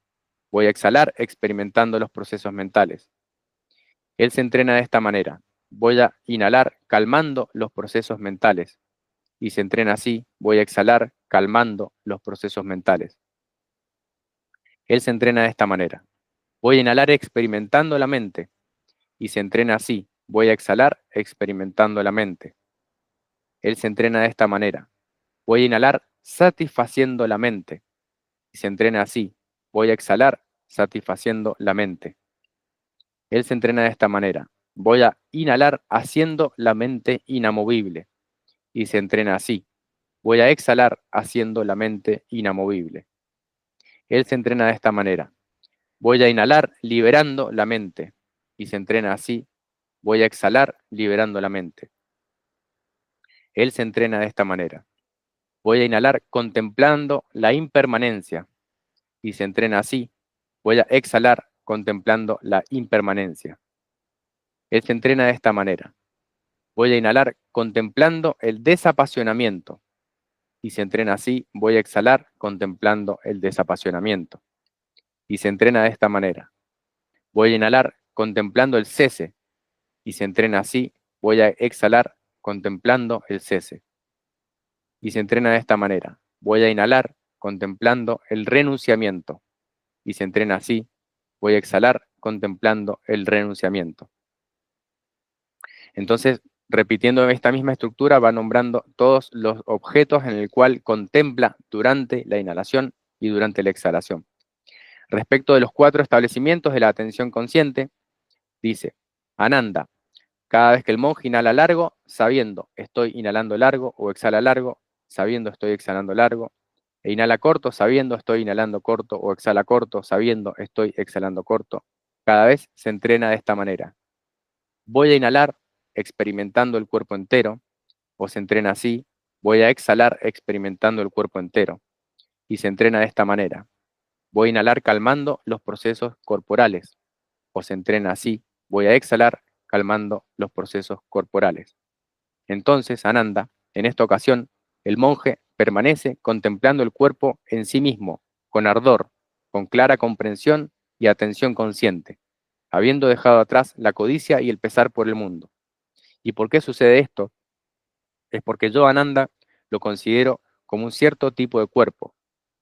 Voy a exhalar experimentando los procesos mentales. Él se entrena de esta manera. Voy a inhalar calmando los procesos mentales y se entrena así. Voy a exhalar calmando los procesos mentales. Él se entrena de esta manera. Voy a inhalar experimentando la mente y se entrena así. Voy a exhalar experimentando la mente. Él se entrena de esta manera. Voy a inhalar satisfaciendo la mente y se entrena así. Voy a exhalar satisfaciendo la mente. Él se entrena de esta manera. Voy a inhalar haciendo la mente inamovible y se entrena así. Voy a exhalar haciendo la mente inamovible. Él se entrena de esta manera. Voy a inhalar liberando la mente y se entrena así. Voy a exhalar liberando la mente. Él se entrena de esta manera. Voy a inhalar contemplando la impermanencia y se entrena así. Voy a exhalar contemplando la impermanencia. Él se entrena de esta manera. Voy a inhalar contemplando el desapasionamiento y se entrena así. Voy a exhalar contemplando el desapasionamiento y se entrena de esta manera. Voy a inhalar contemplando el cese y se entrena así. Voy a exhalar contemplando el cese y se entrena de esta manera. Voy a inhalar contemplando el renunciamiento y se entrena así. Voy a exhalar contemplando el renunciamiento. Entonces, repitiendo esta misma estructura, va nombrando todos los objetos en el cual contempla durante la inhalación y durante la exhalación. Respecto de los 4 establecimientos de la atención consciente, dice, Ananda, cada vez que el monje inhala largo, sabiendo estoy inhalando largo, o exhala largo, sabiendo estoy exhalando largo, e inhala corto, sabiendo estoy inhalando corto, o exhala corto, sabiendo estoy exhalando corto, cada vez se entrena de esta manera. Voy a inhalar experimentando el cuerpo entero, o se entrena así. Voy a exhalar experimentando el cuerpo entero, y se entrena de esta manera. Voy a inhalar calmando los procesos corporales, o se entrena así. Voy a exhalar calmando los procesos corporales. Entonces, Ananda, en esta ocasión, el monje permanece contemplando el cuerpo en sí mismo, con ardor, con clara comprensión y atención consciente, habiendo dejado atrás la codicia y el pesar por el mundo. ¿Y por qué sucede esto? Es porque yo, Ananda, lo considero como un cierto tipo de cuerpo.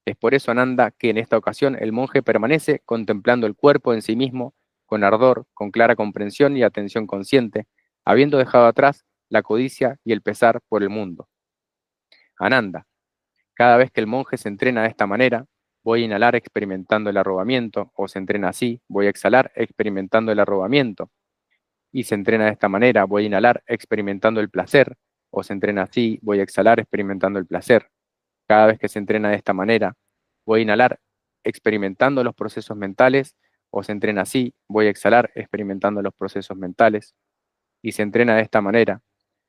Es por eso, Ananda, que en esta ocasión el monje permanece contemplando el cuerpo en sí mismo, con ardor, con clara comprensión y atención consciente, habiendo dejado atrás la codicia y el pesar por el mundo. Ananda, cada vez que el monje se entrena de esta manera, voy a inhalar experimentando el arrobamiento, o se entrena así, voy a exhalar experimentando el arrobamiento, y se entrena de esta manera, voy a inhalar experimentando el placer, o se entrena así, voy a exhalar experimentando el placer. Cada vez que se entrena de esta manera, voy a inhalar experimentando los procesos mentales, o se entrena así, voy a exhalar experimentando los procesos mentales, y se entrena de esta manera,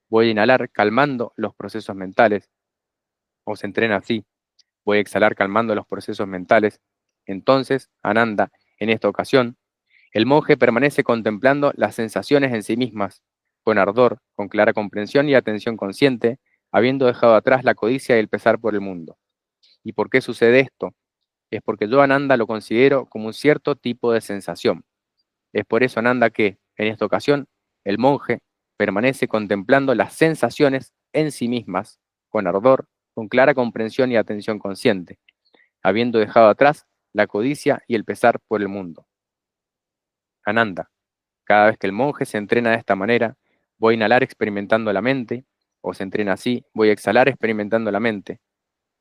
voy a inhalar calmando los procesos mentales, o se entrena así, voy a exhalar calmando los procesos mentales. Entonces, Ananda, en esta ocasión, el monje permanece contemplando las sensaciones en sí mismas, con ardor, con clara comprensión y atención consciente, habiendo dejado atrás la codicia y el pesar por el mundo. ¿Y por qué sucede esto? Es porque yo Ananda lo considero como un cierto tipo de sensación. Es por eso, Ananda, que, en esta ocasión, el monje permanece contemplando las sensaciones en sí mismas, con ardor, con clara comprensión y atención consciente, habiendo dejado atrás la codicia y el pesar por el mundo. Ananda, cada vez que el monje se entrena de esta manera, voy a inhalar experimentando la mente, o se entrena así, voy a exhalar experimentando la mente.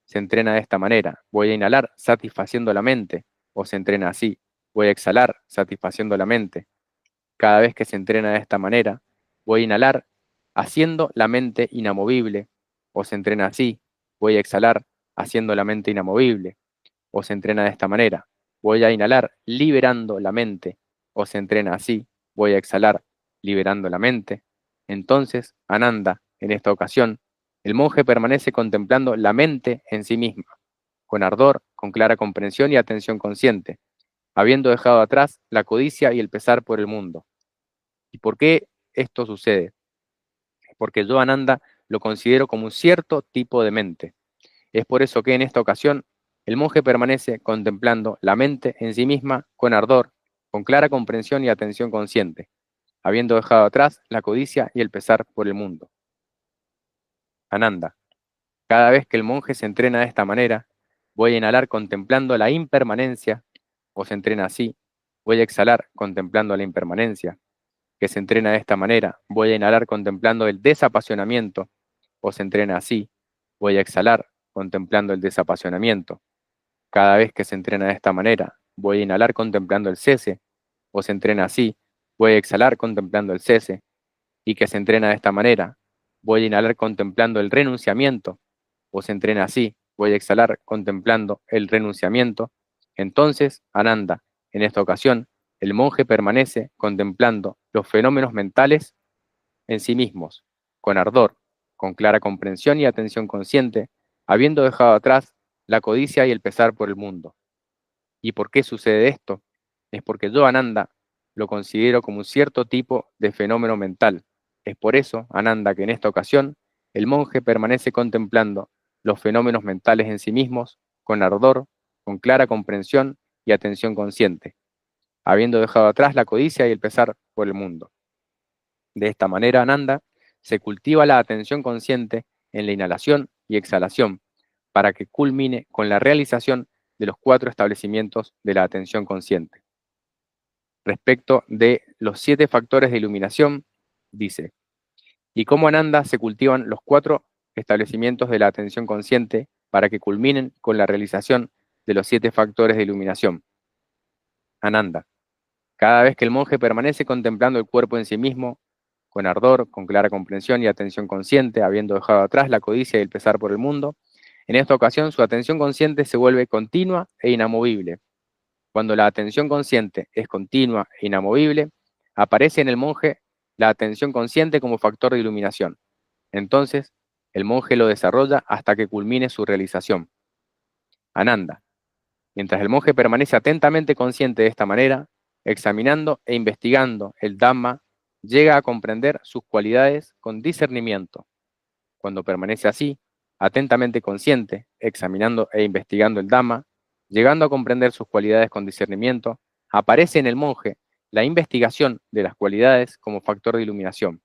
Se entrena de esta manera, voy a inhalar satisfaciendo la mente, o se entrena así, voy a exhalar satisfaciendo la mente. Cada vez que se entrena de esta manera, voy a inhalar haciendo la mente inamovible, o se entrena así, voy a exhalar haciendo la mente inamovible, o se entrena de esta manera, voy a inhalar liberando la mente, o se entrena así, voy a exhalar liberando la mente. Entonces, Ananda, en esta ocasión, el monje permanece contemplando la mente en sí misma, con ardor, con clara comprensión y atención consciente, habiendo dejado atrás la codicia y el pesar por el mundo. ¿Y por qué esto sucede? Porque yo, Ananda, lo considero como un cierto tipo de mente. Es por eso que en esta ocasión el monje permanece contemplando la mente en sí misma con ardor, con clara comprensión y atención consciente, habiendo dejado atrás la codicia y el pesar por el mundo. Ananda, cada vez que el monje se entrena de esta manera, voy a inhalar contemplando la impermanencia, o se entrena así, voy a exhalar contemplando la impermanencia, que se entrena de esta manera, voy a inhalar contemplando el desapasionamiento, o se entrena así, voy a exhalar contemplando el desapasionamiento. Cada vez que se entrena de esta manera, voy a inhalar contemplando el cese, o se entrena así, voy a exhalar contemplando el cese, y que se entrena de esta manera, voy a inhalar contemplando el renunciamiento, o se entrena así, voy a exhalar contemplando el renunciamiento. Entonces, Ananda, en esta ocasión, el monje permanece contemplando los fenómenos mentales en sí mismos, con ardor, con clara comprensión y atención consciente, habiendo dejado atrás la codicia y el pesar por el mundo. ¿Y por qué sucede esto? Es porque yo, Ananda, lo considero como un cierto tipo de fenómeno mental. Es por eso, Ananda, que en esta ocasión el monje permanece contemplando los fenómenos mentales en sí mismos, con ardor, con clara comprensión y atención consciente, habiendo dejado atrás la codicia y el pesar por el mundo. De esta manera, Ananda, se cultiva la atención consciente en la inhalación y exhalación, para que culmine con la realización de los 4 establecimientos de la atención consciente. Respecto de los 7 factores de iluminación, dice, y cómo Ananda se cultivan los 4 establecimientos de la atención consciente para que culminen con la realización de los 7 factores de iluminación. Ananda, cada vez que el monje permanece contemplando el cuerpo en sí mismo, con ardor, con clara comprensión y atención consciente, habiendo dejado atrás la codicia y el pesar por el mundo, en esta ocasión su atención consciente se vuelve continua e inamovible. Cuando la atención consciente es continua e inamovible, aparece en el monje la atención consciente como factor de iluminación. Entonces, el monje lo desarrolla hasta que culmine su realización. Ananda. Mientras el monje permanece atentamente consciente de esta manera, examinando e investigando el Dhamma, llega a comprender sus cualidades con discernimiento. Cuando permanece así, atentamente consciente, examinando e investigando el Dhamma, llegando a comprender sus cualidades con discernimiento, aparece en el monje la investigación de las cualidades como factor de iluminación.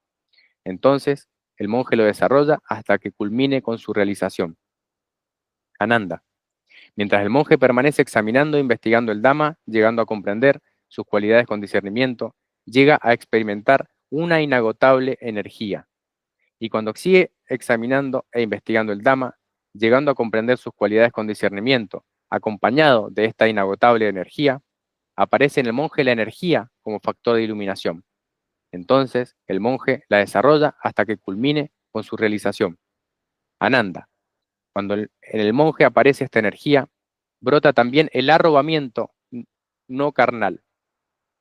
Entonces, el monje lo desarrolla hasta que culmine con su realización. Ananda. Mientras el monje permanece examinando e investigando el Dhamma, llegando a comprender sus cualidades con discernimiento, llega a experimentar una inagotable energía. Y cuando sigue examinando e investigando el Dhamma, llegando a comprender sus cualidades con discernimiento, acompañado de esta inagotable energía, aparece en el monje la energía como factor de iluminación. Entonces, el monje la desarrolla hasta que culmine con su realización. Ananda. Cuando en el monje aparece esta energía, brota también el arrobamiento no carnal.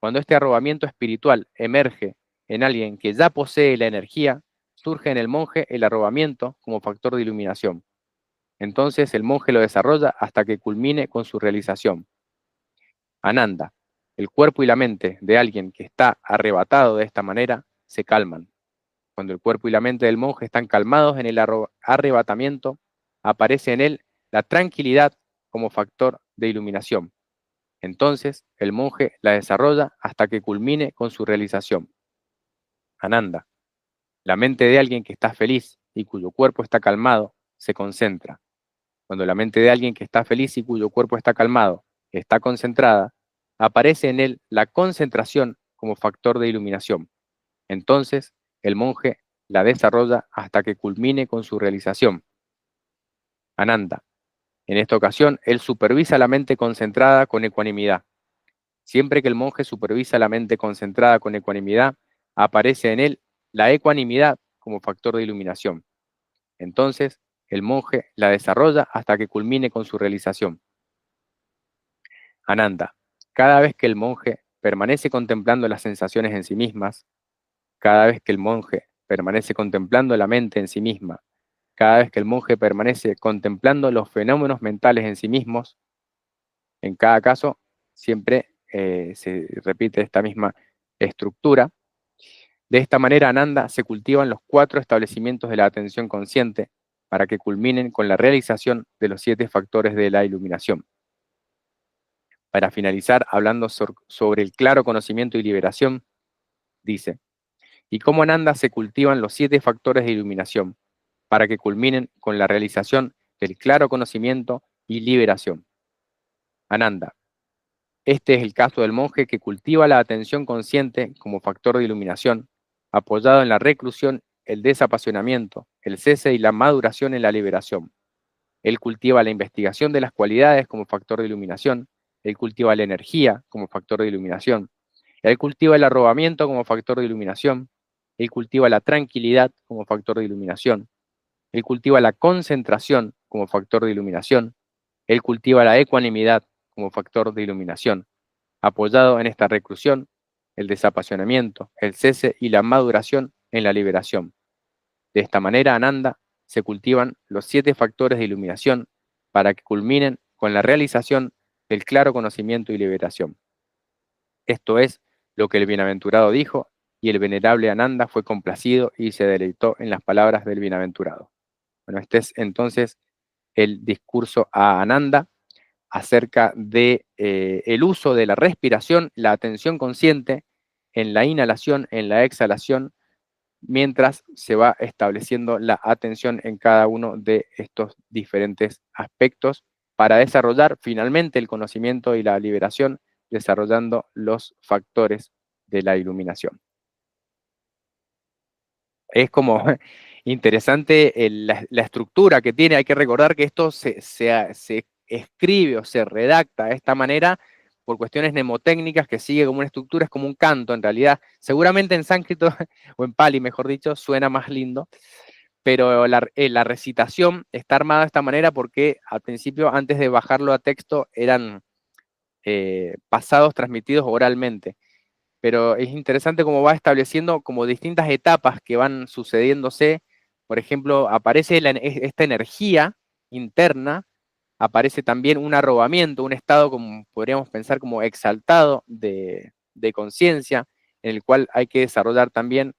Cuando este arrobamiento espiritual emerge en alguien que ya posee la energía, surge en el monje el arrobamiento como factor de iluminación. Entonces el monje lo desarrolla hasta que culmine con su realización. Ananda, el cuerpo y la mente de alguien que está arrebatado de esta manera se calman. Cuando el cuerpo y la mente del monje están calmados en el arrebatamiento, aparece en él la tranquilidad como factor de iluminación. Entonces el monje la desarrolla hasta que culmine con su realización. Ananda, la mente de alguien que está feliz y cuyo cuerpo está calmado se concentra. Cuando la mente de alguien que está feliz y cuyo cuerpo está calmado está concentrada, aparece en él la concentración como factor de iluminación. Entonces, el monje la desarrolla hasta que culmine con su realización. Ananda. En esta ocasión, él supervisa la mente concentrada con ecuanimidad. Siempre que el monje supervisa la mente concentrada con ecuanimidad, aparece en él la ecuanimidad como factor de iluminación. Entonces, el monje la desarrolla hasta que culmine con su realización. Ananda. Cada vez que el monje permanece contemplando las sensaciones en sí mismas, cada vez que el monje permanece contemplando la mente en sí misma, cada vez que el monje permanece contemplando los fenómenos mentales en sí mismos, en cada caso siempre se repite esta misma estructura. De esta manera, Ananda, se cultivan los 4 establecimientos de la atención consciente para que culminen con la realización de los 7 factores de la iluminación. Para finalizar, hablando sobre el claro conocimiento y liberación, dice: y cómo Ananda se cultivan los 7 factores de iluminación para que culminen con la realización del claro conocimiento y liberación. Ananda. Este es el caso del monje que cultiva la atención consciente como factor de iluminación, apoyado en la reclusión, el desapasionamiento, el cese y la maduración en la liberación. Él cultiva la investigación de las cualidades como factor de iluminación, él cultiva la energía como factor de iluminación, él cultiva el arrobamiento como factor de iluminación, él cultiva la tranquilidad como factor de iluminación, él cultiva la concentración como factor de iluminación, él cultiva la ecuanimidad como factor de iluminación, apoyado en esta reclusión, el desapasionamiento, el cese y la maduración en la liberación. De esta manera, Ananda, se cultivan los 7 factores de iluminación para que culminen con la realización del claro conocimiento y liberación. Esto es lo que el bienaventurado dijo, y el venerable Ananda fue complacido y se deleitó en las palabras del bienaventurado. Bueno, este es entonces el discurso a Ananda acerca de el uso de la respiración, la atención consciente en la inhalación, en la exhalación, mientras se va estableciendo la atención en cada uno de estos diferentes aspectos para desarrollar finalmente el conocimiento y la liberación, desarrollando los factores de la iluminación. Es como interesante la estructura que tiene. Hay que recordar que esto se escribe o se redacta de esta manera por cuestiones mnemotécnicas, que sigue como una estructura, es como un canto en realidad. Seguramente en sánscrito, o en pali mejor dicho, suena más lindo, pero la recitación está armada de esta manera porque al principio, antes de bajarlo a texto, eran pasados transmitidos oralmente. Pero es interesante cómo va estableciendo como distintas etapas que van sucediéndose. Por ejemplo, aparece esta energía interna, aparece también un arrobamiento, un estado, como podríamos pensar, como exaltado de conciencia, en el cual hay que desarrollar también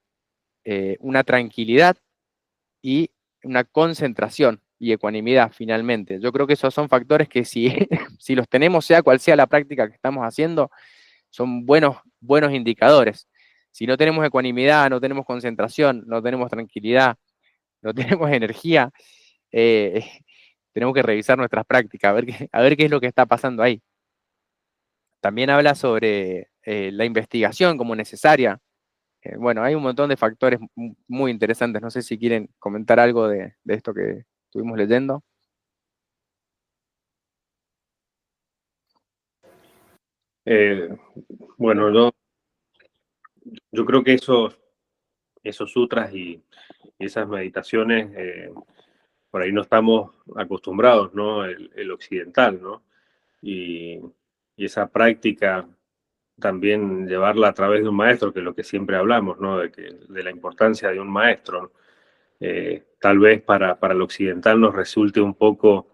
una tranquilidad y una concentración y ecuanimidad finalmente. Yo creo que esos son factores que si, si los tenemos, sea cual sea la práctica que estamos haciendo, son buenos indicadores. Si no tenemos ecuanimidad, no tenemos concentración, no tenemos tranquilidad, no tenemos energía, tenemos que revisar nuestras prácticas, a ver qué es lo que está pasando ahí. También habla sobre la investigación como necesaria. Bueno, hay un montón de factores muy interesantes. No sé si quieren comentar algo de esto que estuvimos leyendo. Bueno, yo creo que esos sutras y esas meditaciones, por ahí no estamos acostumbrados, ¿no? El occidental, ¿no? y esa práctica también llevarla a través de un maestro, que es lo que siempre hablamos, ¿no? De la importancia de un maestro. Tal vez para el occidental nos resulte un poco,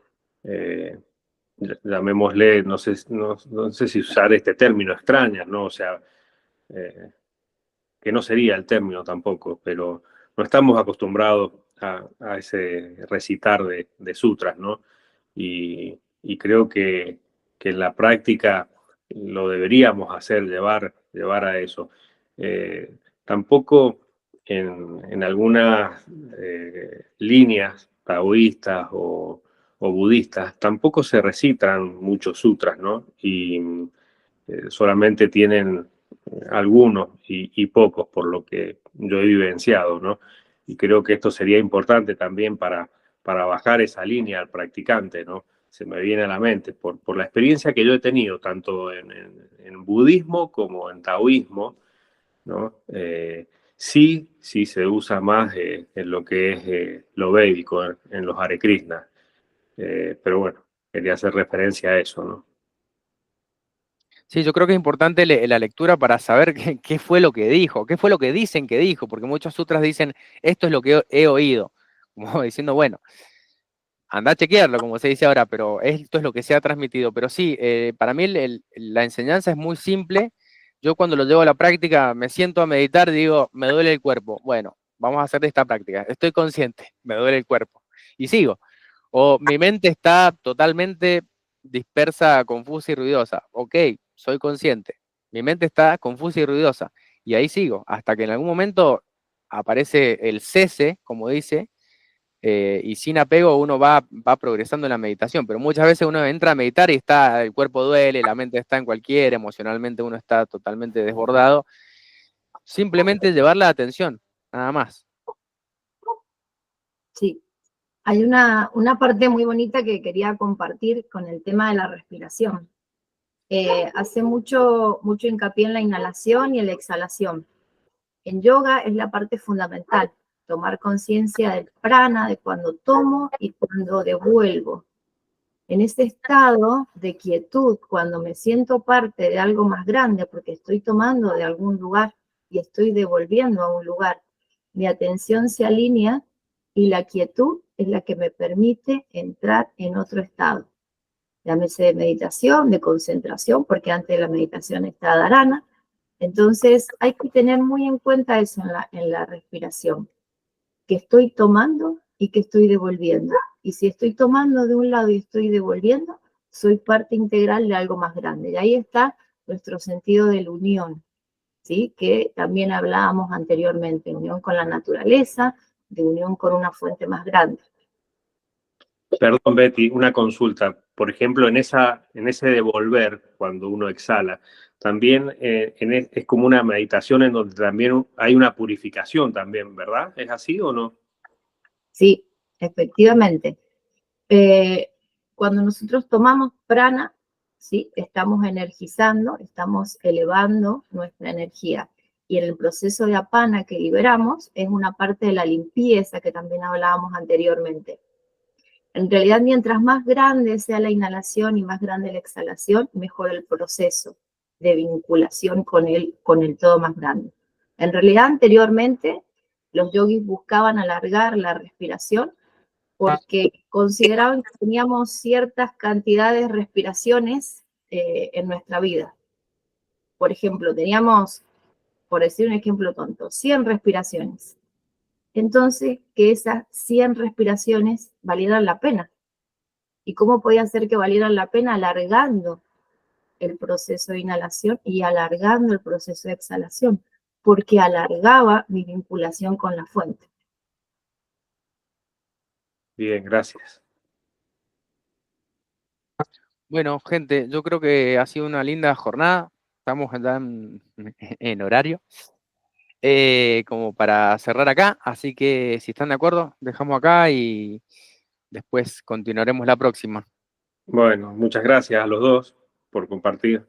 llamémosle, no sé si usar este término, extrañas, ¿no? O sea, que no sería el término tampoco, pero no estamos acostumbrados a ese recitar de sutras, ¿no? Y creo que en la práctica lo deberíamos hacer, llevar a eso. Tampoco en algunas líneas taoístas o budistas, tampoco se recitan muchos sutras, ¿no? Y solamente tienen algunos y pocos, por lo que yo he vivenciado, ¿no? Y creo que esto sería importante también para bajar esa línea al practicante, ¿no? Se me viene a la mente, por la experiencia que yo he tenido, tanto en budismo como en taoísmo, ¿no? Sí se usa más en lo que es lo védico, en los Hare Krishna. Pero bueno, quería hacer referencia a eso, ¿no? Sí, yo creo que es importante la lectura para saber qué fue lo que dijo, qué fue lo que dicen que dijo, porque muchos sutras dicen, esto es lo que he oído, como diciendo, bueno, anda a chequearlo, como se dice ahora, pero esto es lo que se ha transmitido. Pero sí, para mí la enseñanza es muy simple. Yo cuando lo llevo a la práctica, me siento a meditar, digo, me duele el cuerpo. Bueno, vamos a hacer esta práctica. Estoy consciente, me duele el cuerpo. Y sigo. O mi mente está totalmente dispersa, confusa y ruidosa. Ok, soy consciente. Mi mente está confusa y ruidosa. Y ahí sigo, hasta que en algún momento aparece el cese, como dice, y sin apego uno va progresando en la meditación, pero muchas veces uno entra a meditar y el cuerpo duele, la mente está en cualquiera, emocionalmente uno está totalmente desbordado. Simplemente llevar la atención, nada más. Sí, hay una parte muy bonita que quería compartir con el tema de la respiración. Hace mucho hincapié en la inhalación y en la exhalación. En yoga es la parte fundamental, tomar conciencia del prana, de cuando tomo y cuando devuelvo. En ese estado de quietud, cuando me siento parte de algo más grande, porque estoy tomando de algún lugar y estoy devolviendo a un lugar, mi atención se alinea y la quietud es la que me permite entrar en otro estado. Llámese de meditación, de concentración, porque antes de la meditación está dharana. Entonces hay que tener muy en cuenta eso en la respiración, que estoy tomando y que estoy devolviendo. Y si estoy tomando de un lado y estoy devolviendo, soy parte integral de algo más grande. Y ahí está nuestro sentido de la unión, ¿sí? Que también hablábamos anteriormente, unión con la naturaleza, de unión con una fuente más grande. Perdón, Betty, una consulta. Por ejemplo, en ese devolver, cuando uno exhala, también es como una meditación en donde también hay una purificación también, ¿verdad? ¿Es así o no? Sí, efectivamente. Cuando nosotros tomamos prana, ¿sí? Estamos energizando, estamos elevando nuestra energía. Y en el proceso de apana que liberamos es una parte de la limpieza que también hablábamos anteriormente. En realidad, mientras más grande sea la inhalación y más grande la exhalación, mejor el proceso de vinculación con el todo más grande. En realidad, anteriormente, los yogis buscaban alargar la respiración porque consideraban que teníamos ciertas cantidades de respiraciones en nuestra vida. Por ejemplo, teníamos, por decir un ejemplo tonto, 100 respiraciones. Entonces, que esas 100 respiraciones valieran la pena. ¿Y cómo podía hacer que valieran la pena? Alargando el proceso de inhalación y alargando el proceso de exhalación, porque alargaba mi vinculación con la fuente. Bien, gracias. Bueno, gente, yo creo que ha sido una linda jornada. Estamos ya en horario, como para cerrar acá. Así que si están de acuerdo, dejamos acá y después continuaremos la próxima. Bueno, muchas gracias a los dos por compartir.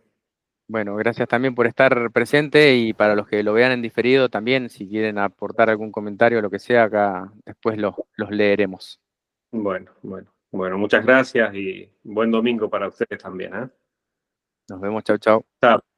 Bueno, gracias también por estar presente y para los que lo vean en diferido también, si quieren aportar algún comentario o lo que sea, acá después los leeremos. Bueno. Bueno, muchas gracias y buen domingo para ustedes también, ¿eh? Nos vemos, chau, chau. Chao.